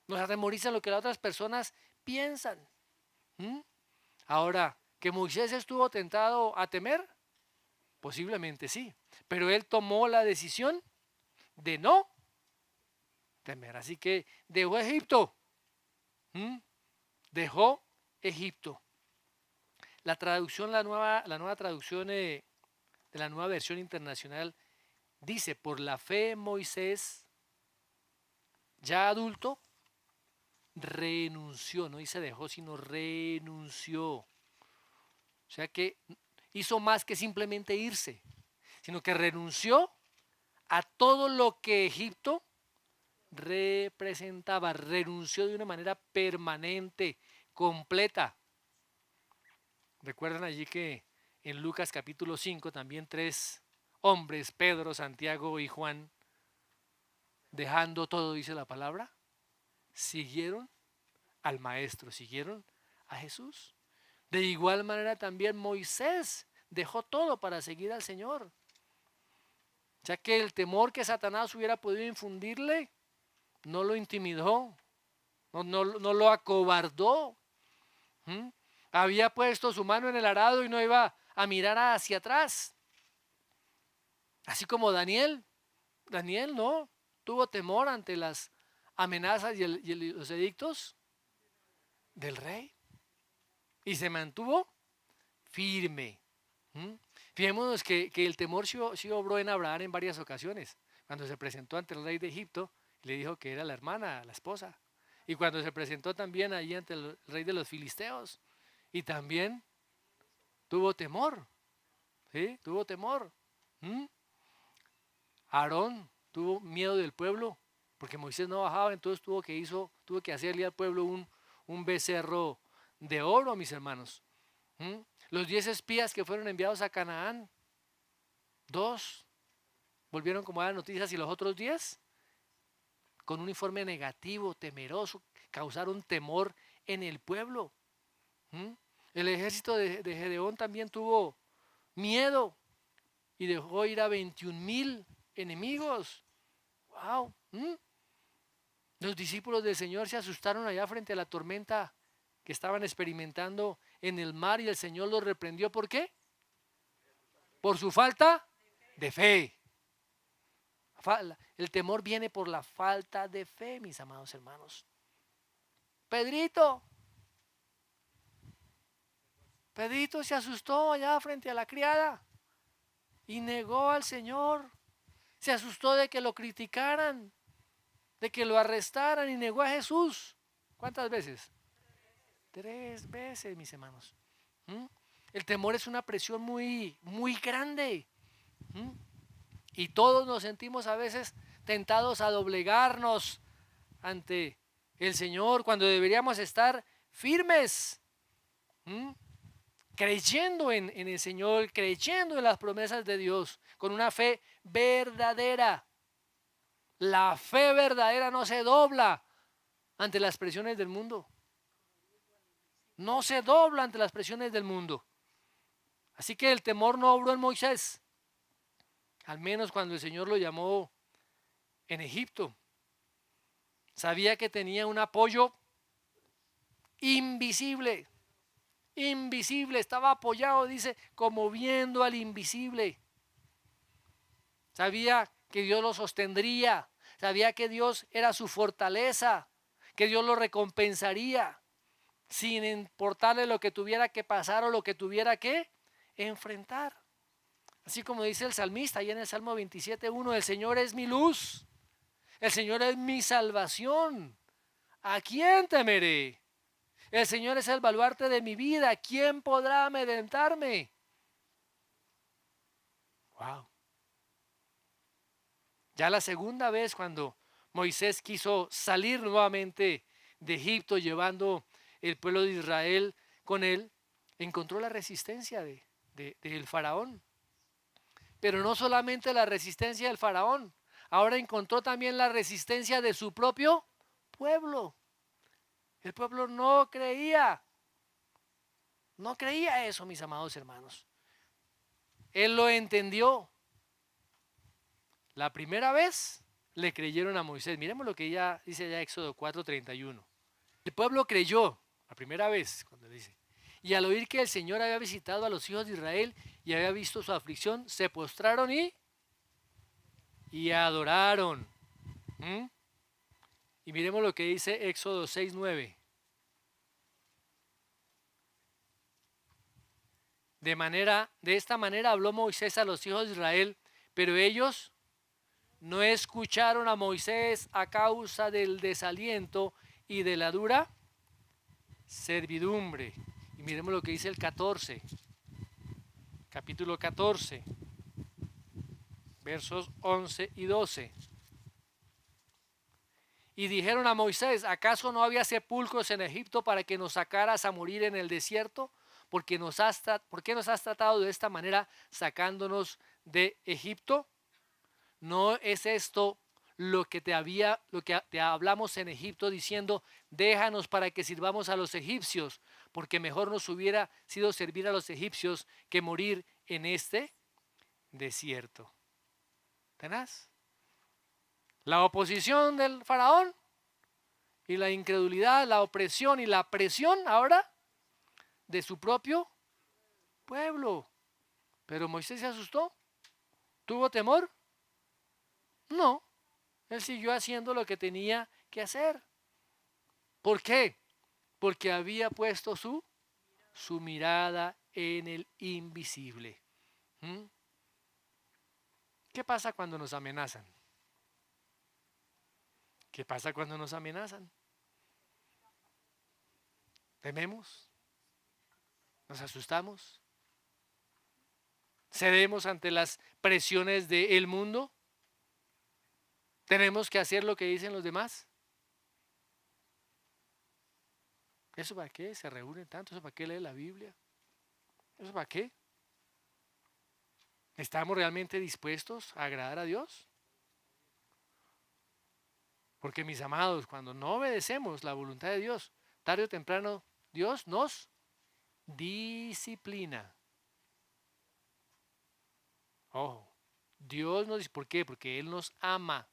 Nos atemoriza lo que las otras personas piensan. ¿Mm? Ahora, ¿que Moisés estuvo tentado a temer? Posiblemente sí, pero él tomó la decisión de no temer. Así que dejó Egipto. ¿Mm? Dejó Egipto. La traducción, la nueva traducción de la nueva versión internacional dice: por la fe Moisés, ya adulto, renunció. No dice dejó, sino renunció. O sea que hizo más que simplemente irse, sino que renunció a todo lo que Egipto representaba. Renunció de una manera permanente, completa. Recuerdan allí que en Lucas capítulo 5 también 3 hombres, Pedro, Santiago y Juan, dejando todo, dice la palabra, siguieron al Maestro, siguieron a Jesús. De igual manera también Moisés dejó todo para seguir al Señor, ya que el temor que Satanás hubiera podido infundirle no lo intimidó, no lo acobardó. ¿Mm? Había puesto su mano en el arado y no iba a mirar hacia atrás. Así como Daniel no tuvo temor ante las amenazas y los edictos del rey y se mantuvo firme. ¿Mm? Fijémonos que el temor sí obró en Abraham en varias ocasiones. Cuando se presentó ante el rey de Egipto, le dijo que era la hermana, la esposa. Y cuando se presentó también allí ante el rey de los filisteos, y también tuvo temor. ¿Sí? Tuvo temor. ¿Mm? Aarón tuvo miedo del pueblo, porque Moisés no bajaba, entonces tuvo que hacerle al pueblo un becerro de oro, mis hermanos. ¿Mm? Los 10 espías que fueron enviados a Canaán, 2 volvieron como a las noticias, y los otros 10, con un informe negativo, temeroso, causaron temor en el pueblo. ¿Mm? El ejército de Gedeón también tuvo miedo y dejó ir a 21,000 enemigos. ¡Wow! ¿Mm? Los discípulos del Señor se asustaron allá frente a la tormenta que estaban experimentando en el mar, y el Señor los reprendió. ¿Por qué? Por su falta de fe. El temor viene por la falta de fe, mis amados hermanos. Pedrito se asustó allá frente a la criada y negó al Señor. Se asustó de que lo criticaran, de que lo arrestaran, y negó a Jesús. ¿Cuántas veces? 3 veces, mis hermanos. ¿Mm? El temor es una presión muy, muy grande. ¿Mm? Y todos nos sentimos a veces tentados a doblegarnos ante el Señor cuando deberíamos estar firmes. ¿Mm? Creyendo en el Señor, creyendo en las promesas de Dios, con una fe verdadera. La fe verdadera no se dobla ante las presiones del mundo. No se dobla ante las presiones del mundo. Así que el temor no obró en Moisés, al menos cuando el Señor lo llamó en Egipto. Sabía que tenía un apoyo invisible. Invisible, estaba apoyado, dice, como viendo al invisible. Sabía que Dios lo sostendría, sabía que Dios era su fortaleza, que Dios lo recompensaría, sin importarle lo que tuviera que pasar o lo que tuviera que enfrentar. Así como dice el salmista ahí en el Salmo 27:1, el Señor es mi luz, el Señor es mi salvación. ¿A quién temeré? El Señor es el baluarte de mi vida. ¿Quién podrá amedrentarme? Wow. Ya la segunda vez cuando Moisés quiso salir nuevamente de Egipto llevando el pueblo de Israel con él, encontró la resistencia del faraón. Pero no solamente la resistencia del faraón, ahora encontró también la resistencia de su propio pueblo. El pueblo no creía eso, mis amados hermanos. Él lo entendió. La primera vez le creyeron a Moisés. Miremos lo que ya dice ya Éxodo 4:31. El pueblo creyó la primera vez cuando dice, y al oír que el Señor había visitado a los hijos de Israel y había visto su aflicción, se postraron y adoraron. ¿Mm? Y miremos lo que dice Éxodo 6:9. De esta manera habló Moisés a los hijos de Israel, pero ellos no escucharon a Moisés a causa del desaliento y de la dura servidumbre. Y miremos lo que dice el 14, capítulo 14, versos 11 y 12. Y dijeron a Moisés, ¿acaso no había sepulcros en Egipto para que nos sacaras a morir en el desierto? ¿Por qué nos has tratado de esta manera sacándonos de Egipto? ¿No es esto lo que te hablamos en Egipto diciendo, déjanos para que sirvamos a los egipcios, porque mejor nos hubiera sido servir a los egipcios que morir en este desierto? ¿Tenás? La oposición del faraón y la incredulidad, la opresión y la presión ahora de su propio pueblo. Pero Moisés se asustó. ¿Tuvo temor? No. Él siguió haciendo lo que tenía que hacer. ¿Por qué? Porque había puesto su mirada en el invisible. ¿Mm? ¿Qué pasa cuando nos amenazan? ¿Qué pasa cuando nos amenazan? ¿Tememos? ¿Nos asustamos? ¿Cedemos ante las presiones del mundo? ¿Tenemos que hacer lo que dicen los demás? ¿Eso para qué se reúnen tanto? ¿Eso para qué lee la Biblia? ¿Eso para qué? ¿Estamos realmente dispuestos a agradar a Dios? Porque mis amados, cuando no obedecemos la voluntad de Dios, tarde o temprano Dios nos disciplina. Ojo, Dios nos dice, ¿por qué? Porque Él nos ama.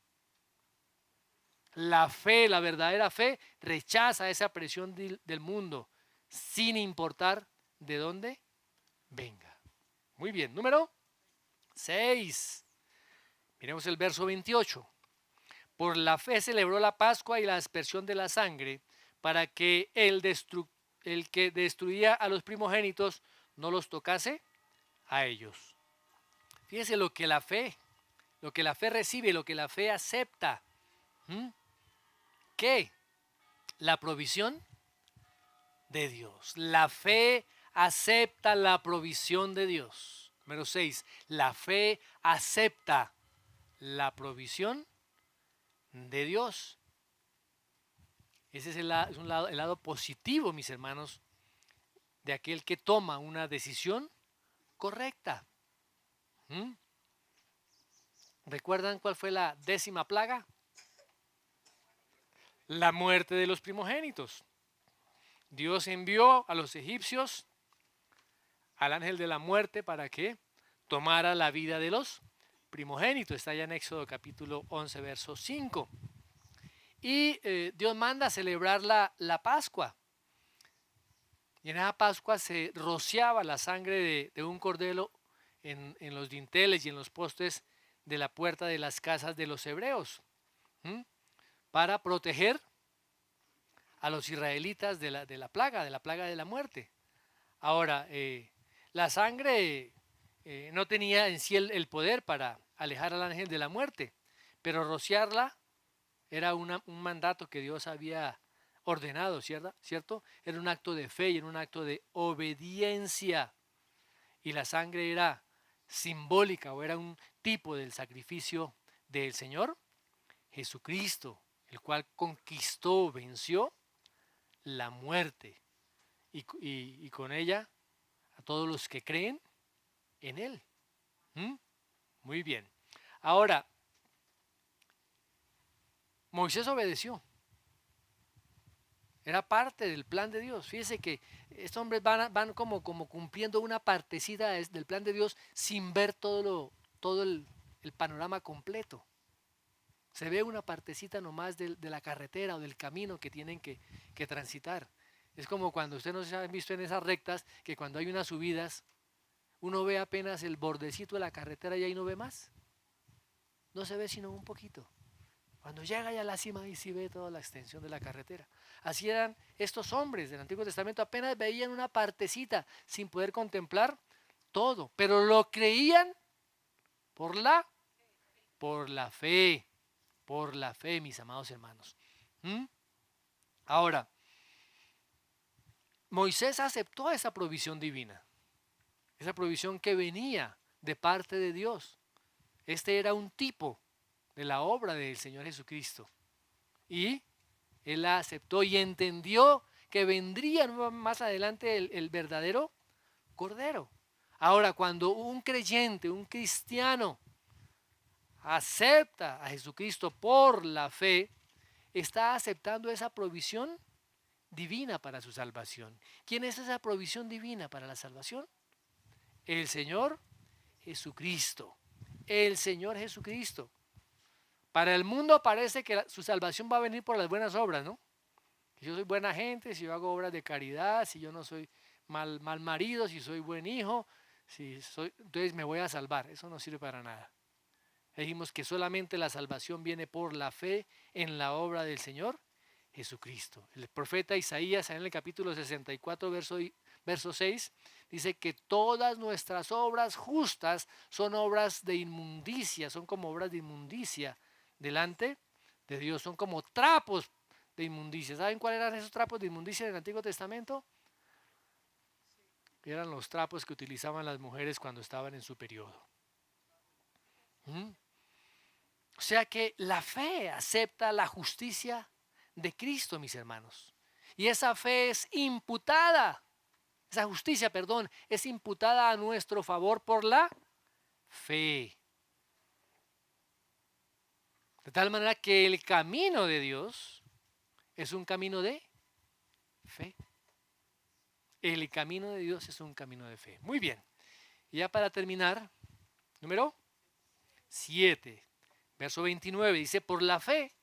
La fe, la verdadera fe, rechaza esa presión del mundo, sin importar de dónde venga. Muy bien, número 6. Miremos el verso 28. Por la fe celebró la Pascua y la aspersión de la sangre, para que el que destruía a los primogénitos no los tocase a ellos. Fíjese lo que la fe recibe, lo que la fe acepta. ¿Qué? La provisión de Dios. La fe acepta la provisión de Dios. Número 6. La fe acepta la provisión de Dios. Ese es el lado positivo, mis hermanos, de aquel que toma una decisión correcta. ¿Recuerdan cuál fue la 10ª plaga? La muerte de los primogénitos. Dios envió a los egipcios al ángel de la muerte para que tomara la vida de los primogénitos. Está ya en Éxodo capítulo 11, verso 5. Y Dios manda a celebrar la Pascua. Y en esa Pascua se rociaba la sangre de un cordero en los dinteles y en los postes de la puerta de las casas de los hebreos, para proteger a los israelitas de la plaga de la muerte. Ahora, la sangre no tenía en sí el poder para alejar al ángel de la muerte, pero rociarla era un mandato que Dios había ordenado, ¿cierto? Era un acto de fe y era un acto de obediencia. Y la sangre era simbólica o era un tipo del sacrificio del Señor Jesucristo, el cual conquistó, venció la muerte y con ella a todos los que creen en Él. ¿Mm? Muy bien. Ahora, Moisés obedeció. Era parte del plan de Dios. Fíjese que estos hombres van como cumpliendo una partecita del plan de Dios sin ver todo el panorama completo. Se ve una partecita nomás de la carretera o del camino que tienen que transitar. Es como cuando ustedes no se han visto en esas rectas, que cuando hay unas subidas, uno ve apenas el bordecito de la carretera y ahí no ve más. No se ve sino un poquito. Cuando llega ya a la cima, ahí sí ve toda la extensión de la carretera. Así eran estos hombres del Antiguo Testamento, apenas veían una partecita sin poder contemplar todo, pero lo creían por la fe, mis amados hermanos. ¿Mm? Ahora, Moisés aceptó esa provisión divina, esa provisión que venía de parte de Dios. Este era un tipo de la obra del Señor Jesucristo. Y él la aceptó y entendió que vendría más adelante el verdadero Cordero. Ahora, cuando un creyente, un cristiano, acepta a Jesucristo por la fe, está aceptando esa provisión divina para su salvación. ¿Quién es esa provisión divina para la salvación? El Señor Jesucristo. El Señor Jesucristo. Para el mundo parece que su salvación va a venir por las buenas obras, ¿no? Si yo soy buena gente, si yo hago obras de caridad, si yo no soy mal marido, si soy buen hijo, entonces me voy a salvar. Eso no sirve para nada. Dijimos que solamente la salvación viene por la fe en la obra del Señor Jesucristo. El profeta Isaías en el capítulo 64, verso 6, dice que todas nuestras obras justas son obras de inmundicia, son como obras de inmundicia delante de Dios, son como trapos de inmundicia. ¿Saben cuáles eran esos trapos de inmundicia en el Antiguo Testamento? Eran los trapos que utilizaban las mujeres cuando estaban en su periodo. ¿Mm? O sea que la fe acepta la justicia de Cristo, mis hermanos. Y esa fe es imputada, esa justicia, perdón, es imputada a nuestro favor por la fe. De tal manera que el camino de Dios es un camino de fe. El camino de Dios es un camino de fe. Muy bien. Y ya para terminar, número 7, verso 29, dice, por la fe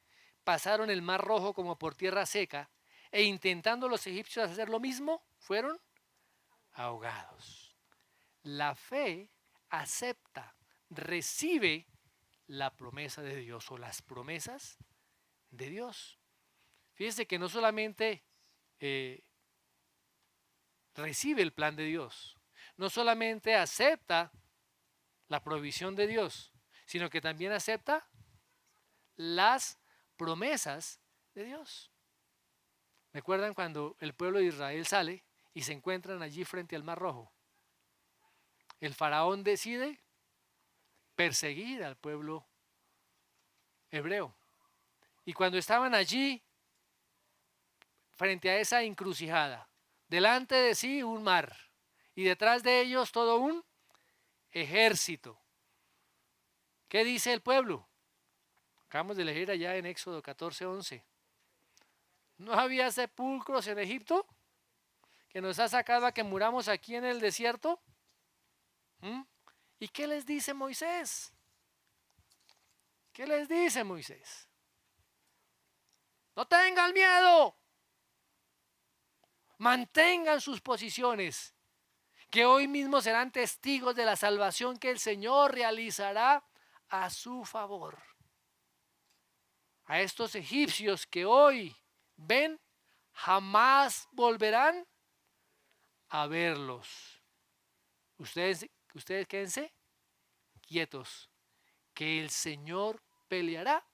pasaron el mar rojo como por tierra seca, e intentando los egipcios hacer lo mismo, fueron ahogados. La fe acepta, recibe la promesa de Dios o las promesas de Dios. Fíjense que no solamente recibe el plan de Dios, no solamente acepta la provisión de Dios, sino que también acepta las promesas de Dios. ¿Recuerdan cuando el pueblo de Israel sale y se encuentran allí frente al Mar Rojo? El faraón decide perseguir al pueblo hebreo. Y cuando estaban allí, frente a esa encrucijada, delante de sí un mar y detrás de ellos todo un ejército. ¿Qué dice el pueblo? Acabamos de leer allá en Éxodo 14:11. ¿No había sepulcros en Egipto que nos ha sacado a que muramos aquí en el desierto? ¿Mm? ¿Y qué les dice Moisés? ¿Qué les dice Moisés? No tengan miedo. Mantengan sus posiciones, que hoy mismo serán testigos de la salvación que el Señor realizará a su favor. A estos egipcios que hoy ven, jamás volverán a verlos. Ustedes Ustedes quédense quietos, que el Señor peleará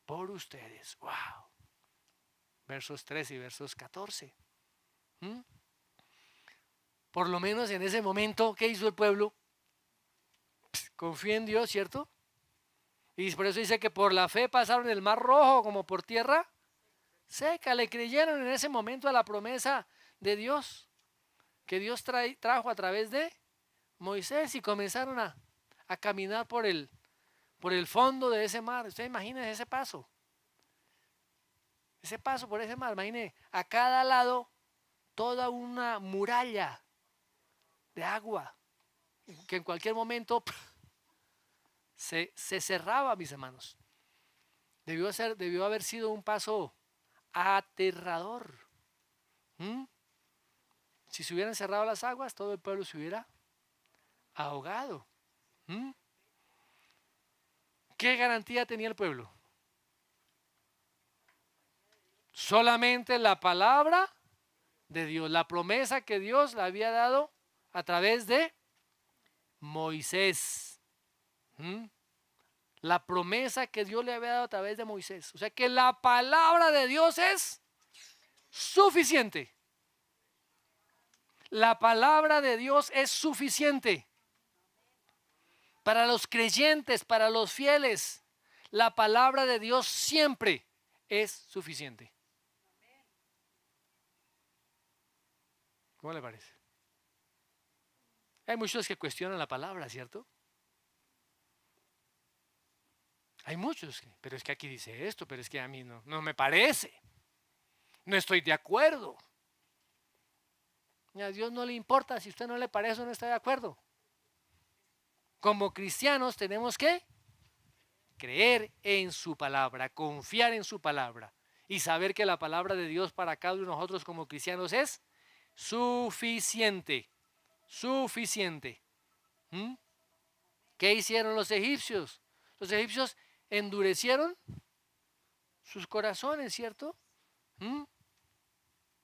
por ustedes. Wow. Versos 13 y versos 14. Por lo menos en ese momento, ¿qué hizo el pueblo? Confía en Dios, ¿cierto? Y por eso dice que por la fe pasaron el mar rojo como por tierra seca. Le creyeron en ese momento a la promesa de Dios, que Dios trajo a través de Moisés, y comenzaron a caminar por el fondo de ese mar. Usted imagínese ese paso por ese mar. Imagine a cada lado toda una muralla de agua que en cualquier momento se cerraba, mis hermanos. Debió haber sido un paso aterrador. Si se hubieran cerrado las aguas, todo el pueblo se hubiera ahogado. ¿Qué garantía tenía el pueblo? Solamente la palabra de Dios, la promesa que Dios le había dado a través de Moisés. La promesa que Dios le había dado a través de Moisés. O sea que la palabra de Dios es suficiente. La palabra de Dios es suficiente. Para los creyentes, para los fieles, la palabra de Dios siempre es suficiente. ¿Cómo le parece? Hay muchos que cuestionan la palabra, ¿cierto? Hay muchos, pero es que aquí dice esto, pero es que a mí no me parece. No estoy de acuerdo. A Dios no le importa si a usted no le parece o no está de acuerdo. Como cristianos tenemos que creer en su palabra, confiar en su palabra y saber que la palabra de Dios para cada uno de nosotros como cristianos es suficiente. Suficiente. ¿Qué hicieron los egipcios? Los egipcios endurecieron sus corazones, ¿cierto?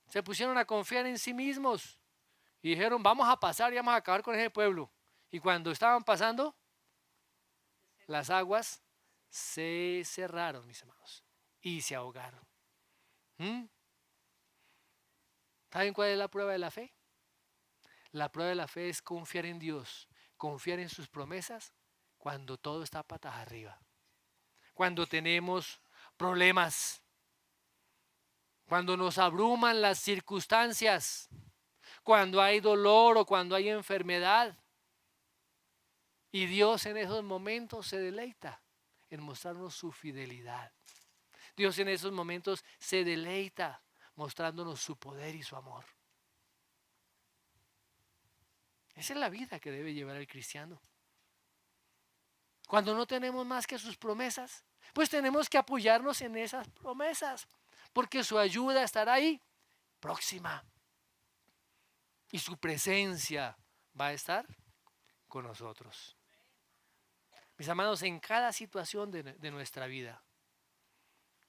Se pusieron a confiar en sí mismos y dijeron, vamos a pasar y vamos a acabar con ese pueblo. Y cuando estaban pasando, las aguas se cerraron, mis hermanos, y se ahogaron. ¿Saben cuál es la prueba de la fe? La prueba de la fe es confiar en Dios, confiar en sus promesas cuando todo está patas arriba. Cuando tenemos problemas, cuando nos abruman las circunstancias, cuando hay dolor o cuando hay enfermedad. Y Dios en esos momentos se deleita en mostrarnos su fidelidad. Dios en esos momentos se deleita mostrándonos su poder y su amor. Esa es la vida que debe llevar el cristiano. Cuando no tenemos más que sus promesas, pues tenemos que apoyarnos en esas promesas, porque su ayuda estará ahí próxima. Y su presencia va a estar con nosotros. Mis amados, en cada situación de nuestra vida,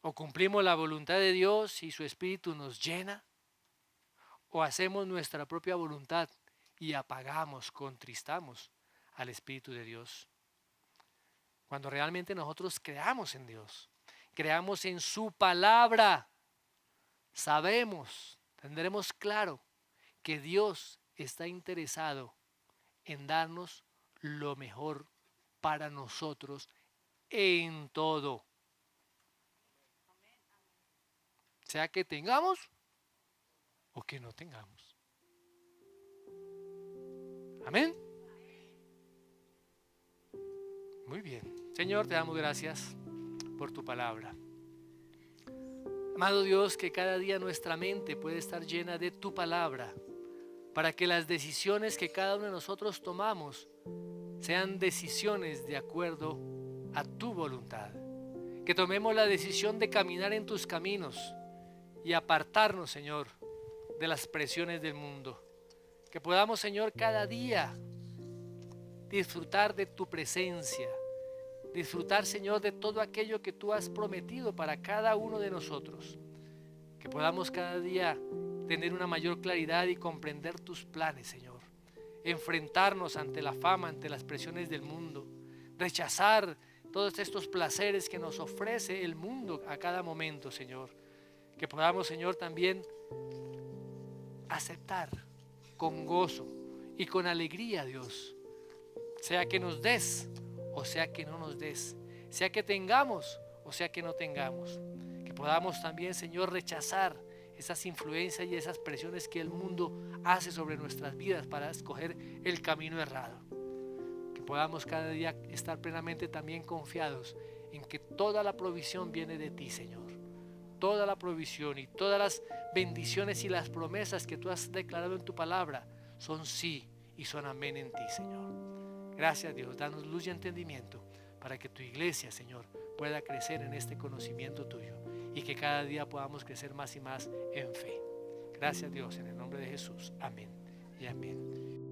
o cumplimos la voluntad de Dios y su Espíritu nos llena, o hacemos nuestra propia voluntad y apagamos, contristamos al Espíritu de Dios. Cuando realmente nosotros creamos en Dios, creamos en su palabra, sabemos, tendremos claro que Dios está interesado en darnos lo mejor para nosotros en todo. Sea que tengamos o que no tengamos. Amén. Muy bien. Señor, te damos gracias por tu palabra. Amado Dios, que cada día nuestra mente puede estar llena de tu palabra, para que las decisiones que cada uno de nosotros tomamos sean decisiones de acuerdo a tu voluntad. Que tomemos la decisión de caminar en tus caminos y apartarnos, Señor, de las presiones del mundo. Que podamos, Señor, cada día disfrutar de tu presencia, disfrutar, Señor, de todo aquello que tú has prometido para cada uno de nosotros. Que podamos cada día tener una mayor claridad y comprender tus planes, Señor. enfrentarnos ante la fama, ante las presiones del mundo, rechazar todos estos placeres que nos ofrece el mundo a cada momento, Señor. Que podamos, Señor, también aceptar con gozo y con alegría, Dios, sea que nos des o sea que no nos des, sea que tengamos o sea que no tengamos. Que podamos también, Señor, rechazar esas influencias y esas presiones que el mundo hace sobre nuestras vidas para escoger el camino errado. Que podamos cada día estar plenamente también confiados en que toda la provisión viene de ti, Señor. Toda la provisión y todas las bendiciones y las promesas que tú has declarado en tu palabra son sí y son amén en ti, Señor. Gracias, Dios, danos luz y entendimiento para que tu iglesia, Señor, pueda crecer en este conocimiento tuyo y que cada día podamos crecer más y más en fe. Gracias, Dios, en el nombre de Jesús. Amén y amén.